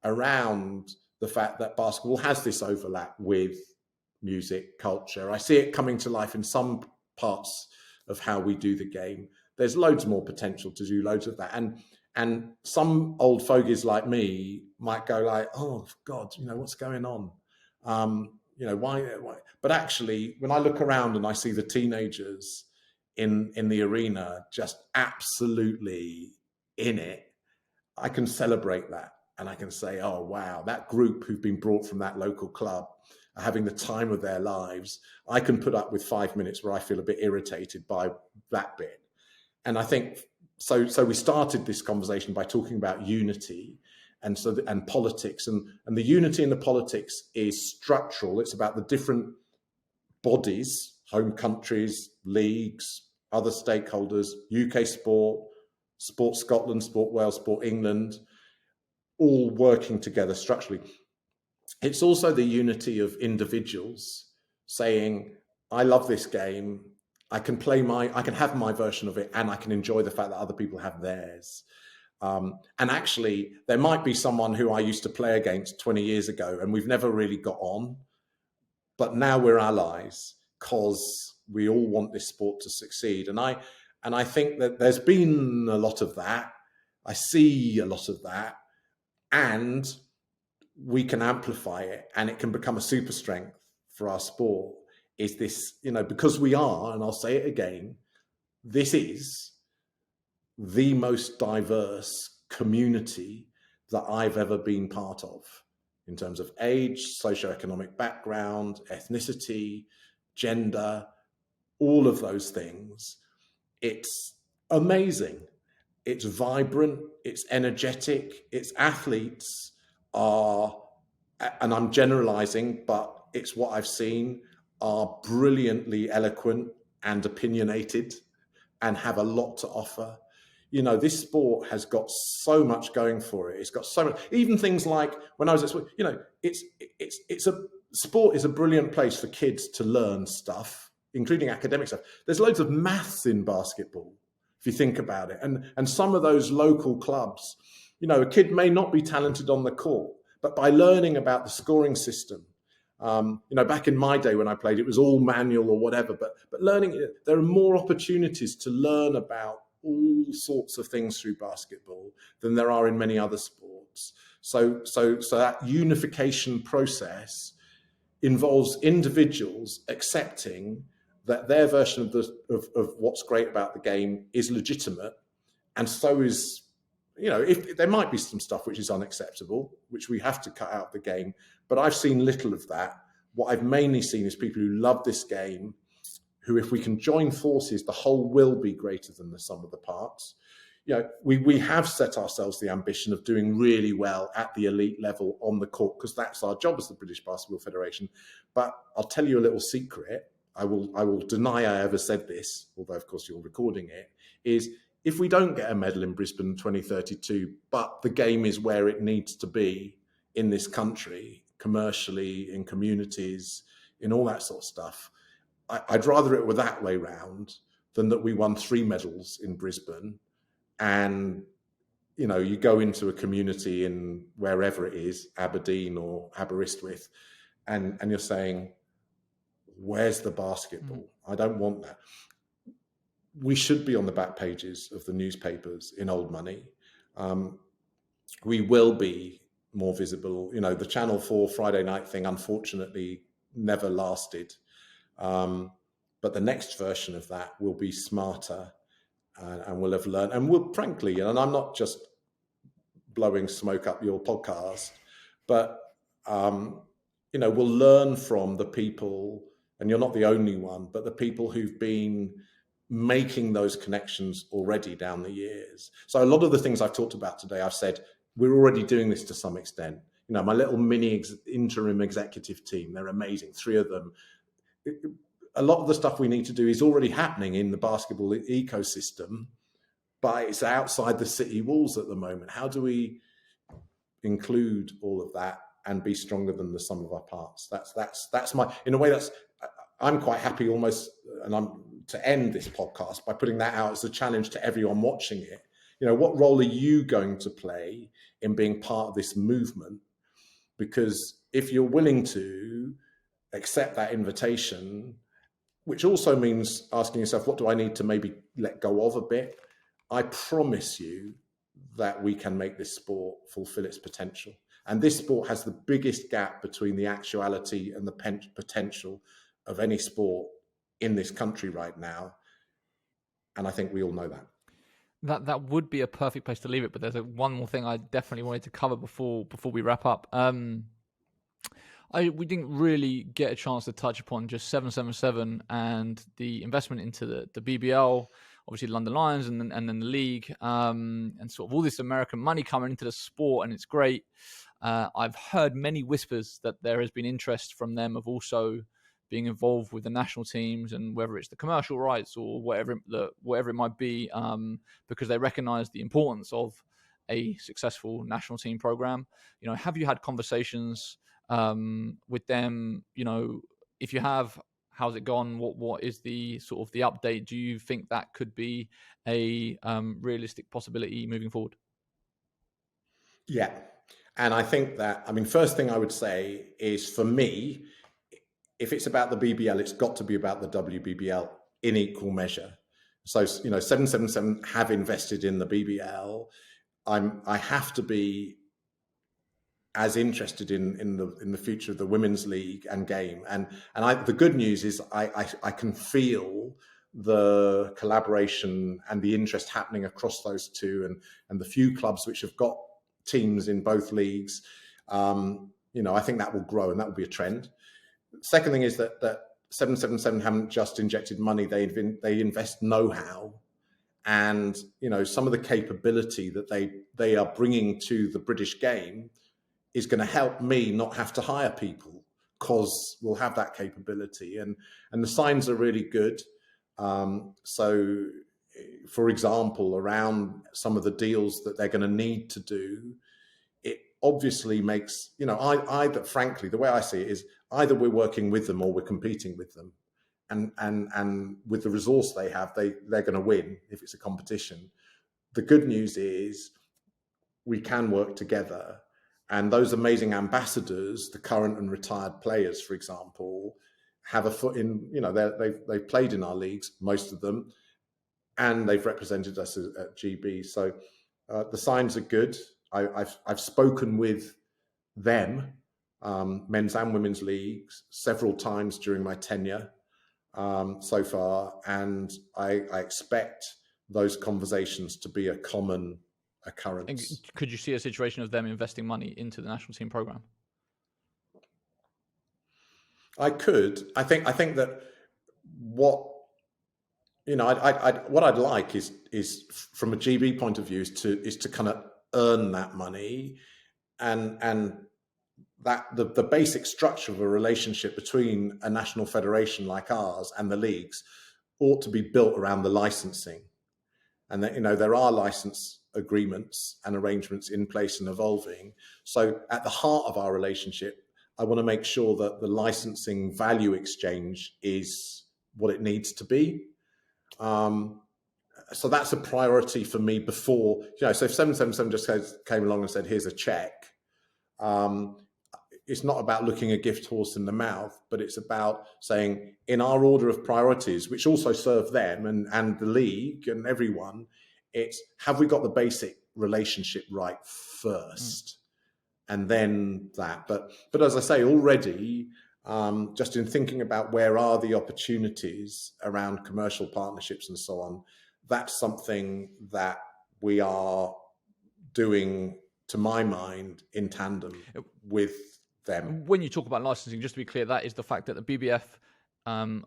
Speaker 2: around the fact that basketball has this overlap with music, culture. I see it coming to life in some parts of how we do the game. There's loads more potential to do loads of that. And some old fogies like me might go like, oh, God, what's going on? Why? But actually, when I look around and I see the teenagers in the arena just absolutely in it, I can celebrate that. And I can say, oh, wow, that group who've been brought from that local club are having the time of their lives. I can put up with 5 minutes where I feel a bit irritated by that bit. And I think, so we started this conversation by talking about unity and politics. And the unity in the politics is structural. It's about the different bodies, home countries, leagues, other stakeholders, UK Sport Scotland, Sport Wales, Sport England, all working together structurally. It's also the unity of individuals saying, I love this game. I can have my version of it, and I can enjoy the fact that other people have theirs. And actually, there might be someone who I used to play against 20 years ago, and we've never really got on, but now we're allies because we all want this sport to succeed. And I think that there's been a lot of that. I see a lot of that. And we can amplify it, and it can become a super strength for our sport. Is this, because we are, and I'll say it again, this is the most diverse community that I've ever been part of in terms of age, socioeconomic background, ethnicity, gender, all of those things. It's amazing. It's vibrant, it's energetic, its athletes are, and I'm generalizing, but it's what I've seen, are brilliantly eloquent and opinionated and have a lot to offer. This sport has got so much going for it. It's got so much, even things like when I was at school, sport is a brilliant place for kids to learn stuff, including academic stuff. There's loads of maths in basketball, if you think about it. And some of those local clubs, a kid may not be talented on the court, but by learning about the scoring system, back in my day when I played, it was all manual or whatever, but learning, there are more opportunities to learn about all sorts of things through basketball than there are in many other sports. So that unification process involves individuals accepting that their version of what's great about the game is legitimate, and so is, if there might be some stuff which is unacceptable, which we have to cut out of the game, but I've seen little of that. What I've mainly seen is people who love this game, who, if we can join forces, the whole will be greater than the sum of the parts. We have set ourselves the ambition of doing really well at the elite level on the court, because that's our job as the British Basketball Federation. But I'll tell you a little secret. I will deny I ever said this, although of course you're recording it, is if we don't get a medal in Brisbane 2032, but the game is where it needs to be in this country, commercially, in communities, in all that sort of stuff, I'd rather it were that way round than that we won 3 medals in Brisbane and, you go into a community in wherever it is, Aberdeen or Aberystwyth, and you're saying, where's the basketball? I don't want that. We should be on the back pages of the newspapers in old money. We will be more visible. The Channel 4 Friday night thing, unfortunately, never lasted. But the next version of that will be smarter, and we'll have learned. And we'll, frankly, and I'm not just blowing smoke up your podcast, but, we'll learn from the people, and you're not the only one, but the people who've been making those connections already down the years. So a lot of the things I've talked about today, I've said, we're already doing this to some extent. my little mini interim executive team, they're amazing, 3 of them. A lot of the stuff we need to do is already happening in the basketball ecosystem, but it's outside the city walls at the moment. How do we include all of that and be stronger than the sum of our parts? That's my, in a way, I'm quite happy almost, and I'm to end this podcast by putting that out as a challenge to everyone watching it. What role are you going to play in being part of this movement? Because if you're willing to accept that invitation, which also means asking yourself, what do I need to maybe let go of a bit? I promise you that we can make this sport fulfill its potential. And this sport has the biggest gap between the actuality and the potential of any sport in this country right now. And I think we all know that.
Speaker 1: That would be a perfect place to leave it. But there's one more thing I definitely wanted to cover before we wrap up. We didn't really get a chance to touch upon just 777 and the investment into the BBL, obviously the London Lions, and then the league, and sort of all this American money coming into the sport, and it's great. I've heard many whispers that there has been interest from them of also being involved with the national teams, and whether it's the commercial rights or whatever it might be, because they recognise the importance of a successful national team program. Have you had conversations with them? If you have, how's it gone? What is the sort of the update? Do you think that could be a realistic possibility moving forward?
Speaker 2: Yeah. And I think that, first thing I would say is, for me, if it's about the BBL, it's got to be about the WBBL in equal measure. So, 777 have invested in the BBL. I have to be as interested in the future of the women's league and game. And the good news is I can feel the collaboration and the interest happening across those two, and the few clubs which have got teams in both leagues. I think that will grow, and that will be a trend. Second thing is that 777 haven't just injected money; they invest know-how, and some of the capability that they are bringing to the British game is going to help me not have to hire people, because we'll have that capability, and the signs are really good. So, for example, around some of the deals that they're going to need to do, it obviously makes, frankly, the way I see it is either we're working with them or we're competing with them. And with the resource they have, they're going to win if it's a competition. The good news is we can work together. And those amazing ambassadors, the current and retired players, for example, have a foot in, they've played in our leagues, most of them, and they've represented us at GB. So the signs are good. I've spoken with them, men's and women's leagues, several times during my tenure so far, and I expect those conversations to be a common occurrence.
Speaker 1: And could you see a situation of them investing money into the national team program?
Speaker 2: I could. I think that what I'd like is from a GB point of view is to kind of earn that money, and that the basic structure of a relationship between a national federation like ours and the leagues ought to be built around the licensing, and that there are license agreements and arrangements in place and evolving. So at the heart of our relationship, I want to make sure that the licensing value exchange is what it needs to be. So that's a priority for me before, so if 777 just came along and said, here's a check, it's not about looking a gift horse in the mouth, but it's about saying, in our order of priorities, which also serve them and the league and everyone, it's, have we got the basic relationship right first? And then that. But as I say already, just in thinking about where are the opportunities around commercial partnerships and so on, that's something that we are doing, to my mind, in tandem with them.
Speaker 1: When you talk about licensing, just to be clear, that is the fact that the BBF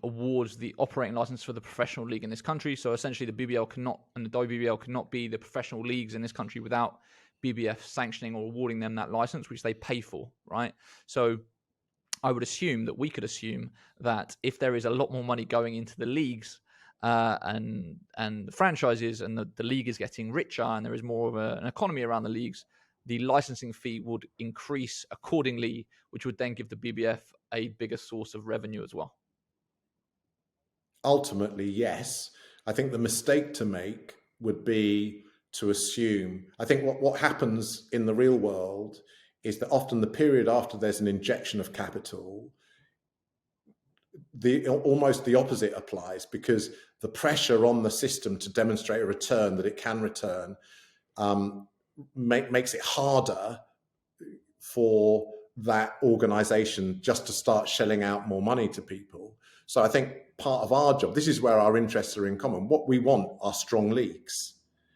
Speaker 1: awards the operating license for the professional league in this country. So essentially the BBL cannot, and the WBBL cannot be the professional leagues in this country without BBF sanctioning or awarding them that license, which they pay for, right? So I would assume that we could assume that if there is a lot more money going into the leagues and the franchises, and the league is getting richer, and there is more of an economy around the leagues, the licensing fee would increase accordingly, which would then give the BBF a bigger source of revenue as well.
Speaker 2: Ultimately, yes. I think the mistake to make would be to assume, I think what happens in the real world is that often the period after there's an injection of capital, almost the opposite applies, because the pressure on the system to demonstrate a return that it can return makes it harder for that organization just to start shelling out more money to people. So I think part of our job, this is where our interests are in common. What we want are strong leagues,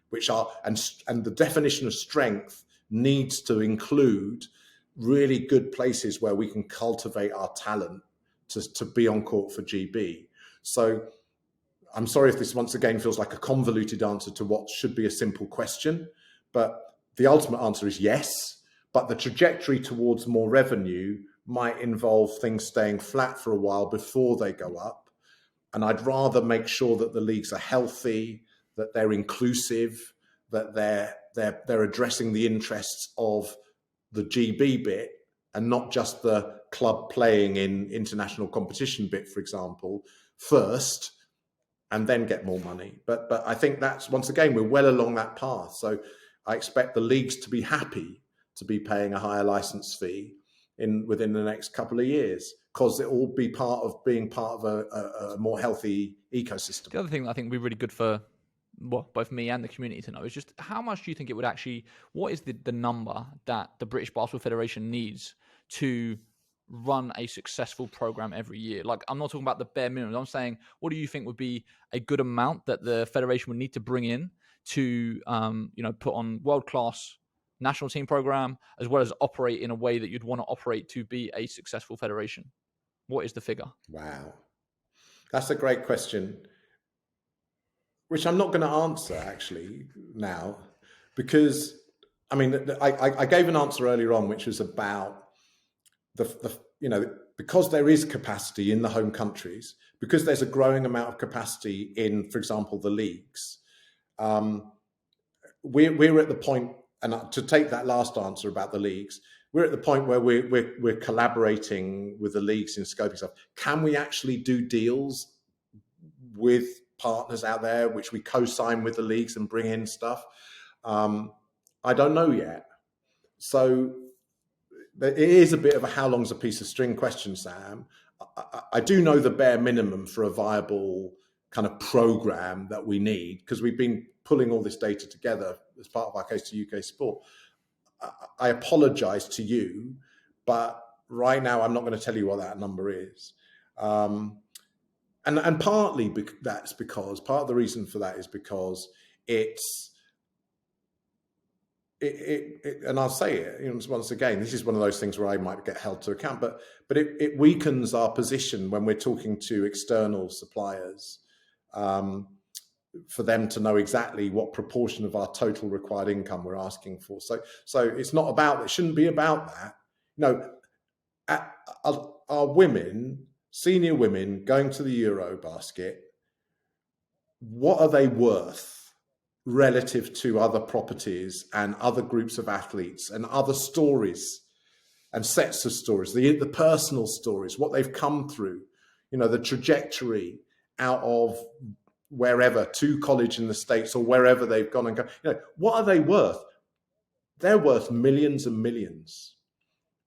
Speaker 2: which are, and the definition of strength needs to include really good places where we can cultivate our talent to be on court for GB. So I'm sorry if this once again feels like a convoluted answer to what should be a simple question, but the ultimate answer is yes. But the trajectory towards more revenue might involve things staying flat for a while before they go up. And I'd rather make sure that the leagues are healthy, that they're inclusive, that they're addressing the interests of the GB bit and not just the club playing in international competition bit, for example, first, and then get more money. But I think that's, once again, we're well along that path. So I expect the leagues to be happy to be paying a higher license fee within the next couple of years, because it will be part of being part of a more healthy ecosystem.
Speaker 1: The other thing that I think would be really good for both me and the community to know is just how much do you think it would actually, what is the number that the British Basketball Federation needs to run a successful program every year? Like, I'm not talking about the bare minimum. I'm saying, what do you think would be a good amount that the federation would need to bring in to, put on world-class national team program, as well as operate in a way that you'd want to operate to be a successful federation? What is the figure?
Speaker 2: Wow. That's a great question, which I'm not going to answer actually now, because I mean, I gave an answer earlier on, which was about because there is capacity in the home countries, because there's a growing amount of capacity in, for example, the leagues. We're at the point, and to take that last answer about the leagues, we're at the point where we're collaborating with the leagues in scoping stuff. Can we actually do deals with partners out there, which we co-sign with the leagues and bring in stuff? I don't know yet. So it is a bit of a how long's a piece of string question, Sam. I do know the bare minimum for a viable kind of program that we need, because we've been pulling all this data together as part of our case to UK sport. I apologize to you, but right now I'm not going to tell you what that number is. And partly that's because, part of the reason for that is because and I'll say it, once again, this is one of those things where I might get held to account, but it weakens our position when we're talking to external suppliers, for them to know exactly what proportion of our total required income we're asking for. So it's not about, it shouldn't be about that. No, our women, senior women going to the EuroBasket, what are they worth relative to other properties and other groups of athletes and other stories and sets of stories, the personal stories, what they've come through, the trajectory out of wherever to college in the States or wherever they've gone and go, what are they worth? They're worth millions and millions,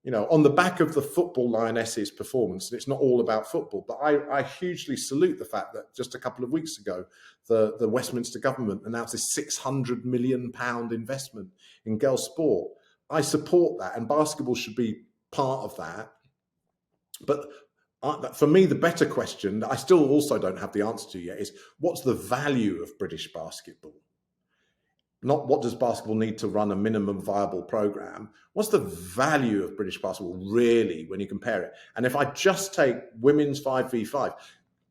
Speaker 2: on the back of the football Lionesses performance. And it's not all about football, but I hugely salute the fact that just a couple of weeks ago, the Westminster government announced a £600 million investment in girls' sport. I support that, and basketball should be part of that. But for me, the better question that I still also don't have the answer to yet is, what's the value of British basketball? Not what does basketball need to run a minimum viable program. What's the value of British basketball really when you compare it? And if I just take women's 5v5,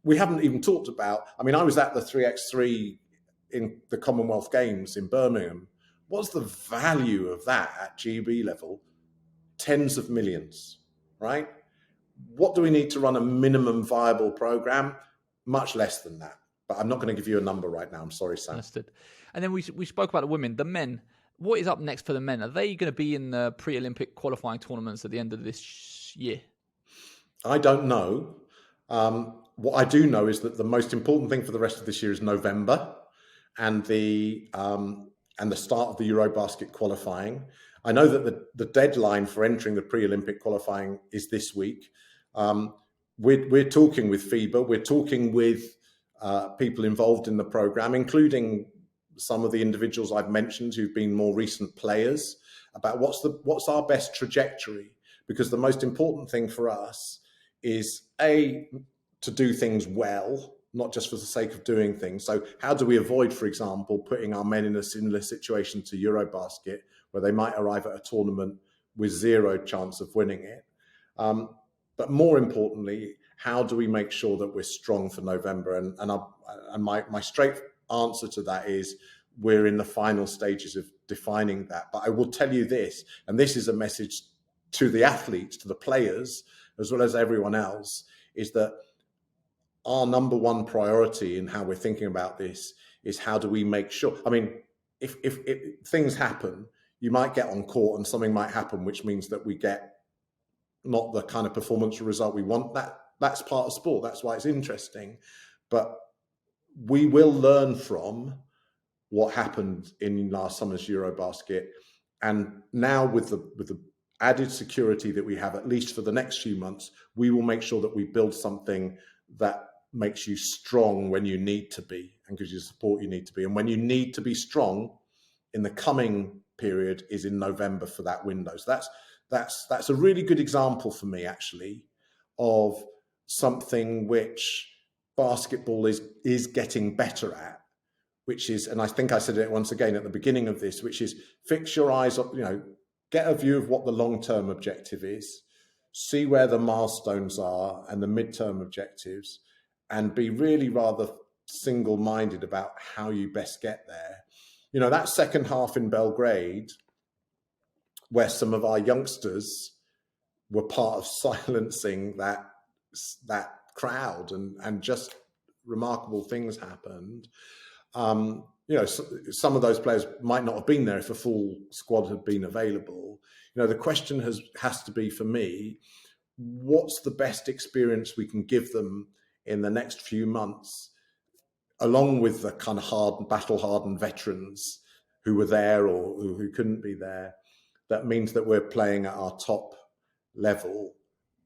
Speaker 2: we haven't even talked about, I was at the 3x3 in the Commonwealth Games in Birmingham what's the value of that at GB level? Tens of millions, right? What do we need to run a minimum viable program? Much less than that. But I'm not going to give you a number right now. I'm sorry, Sam.
Speaker 1: Understood. And then we spoke about the women. The men, what is up next for the men? Are they going to be in the pre-Olympic qualifying tournaments at the end of this year?
Speaker 2: I don't know. What I do know is that the most important thing for the rest of this year is November and the start of the EuroBasket qualifying. I know that the deadline for entering the pre-Olympic qualifying is this week. We're talking with FIBA. We're talking with people involved in the program, including some of the individuals I've mentioned who've been more recent players, about what's our best trajectory. Because the most important thing for us is to do things well, not just for the sake of doing things. So how do we avoid, for example, putting our men in a similar situation to EuroBasket, where they might arrive at a tournament with zero chance of winning it? But more importantly, how do we make sure that we're strong for November? And my straight answer to that is we're in the final stages of defining that. But I will tell you this, and this is a message to the athletes, to the players, as well as everyone else, is that our number one priority in how we're thinking about this is how do we make sure, I mean, if things happen, you might get on court and something might happen, which means that we get not the kind of performance result we want. That's part of sport. That's why it's interesting. But we will learn from what happened in last summer's EuroBasket. And now with the added security that we have, at least for the next few months, we will make sure that we build something that makes you strong when you need to be and gives you the support you need to be. And when you need to be strong in the coming period is in November for that window. So that's a really good example for me, actually, of something which basketball is getting better at, which is, and I think I said it once again at the beginning of this, which is fix your eyes on, get a view of what the long-term objective is, see where the milestones are and the midterm objectives, and be really rather single-minded about how you best get there. That second half in Belgrade, where some of our youngsters were part of silencing that crowd and just remarkable things happened. Some of those players might not have been there if a full squad had been available. The question has to be for me, what's the best experience we can give them in the next few months, along with the kind of battle-hardened veterans who were there or who couldn't be there. That means that we're playing at our top level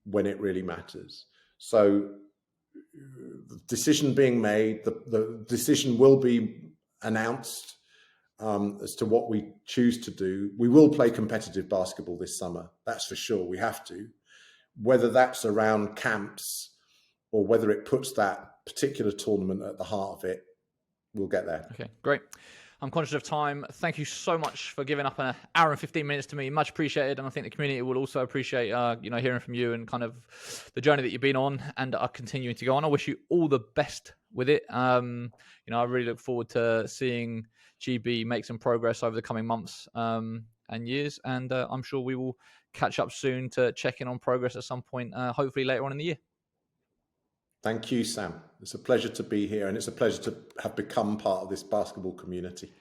Speaker 2: when it really matters. So the decision being made, the decision will be announced as to what we choose to do. We will play competitive basketball this summer. That's for sure. We have to. Whether that's around camps or whether it puts that particular tournament at the heart of it, we'll get there.
Speaker 1: Okay, great. I'm conscious of time. Thank you so much for giving up an hour and 15 minutes to me. Much appreciated. And I think the community will also appreciate, hearing from you and kind of the journey that you've been on and are continuing to go on. I wish you all the best with it. I really look forward to seeing GB make some progress over the coming months and years. And I'm sure we will catch up soon to check in on progress at some point, hopefully later on in the year.
Speaker 2: Thank you, Sam. It's a pleasure to be here, and it's a pleasure to have become part of this basketball community.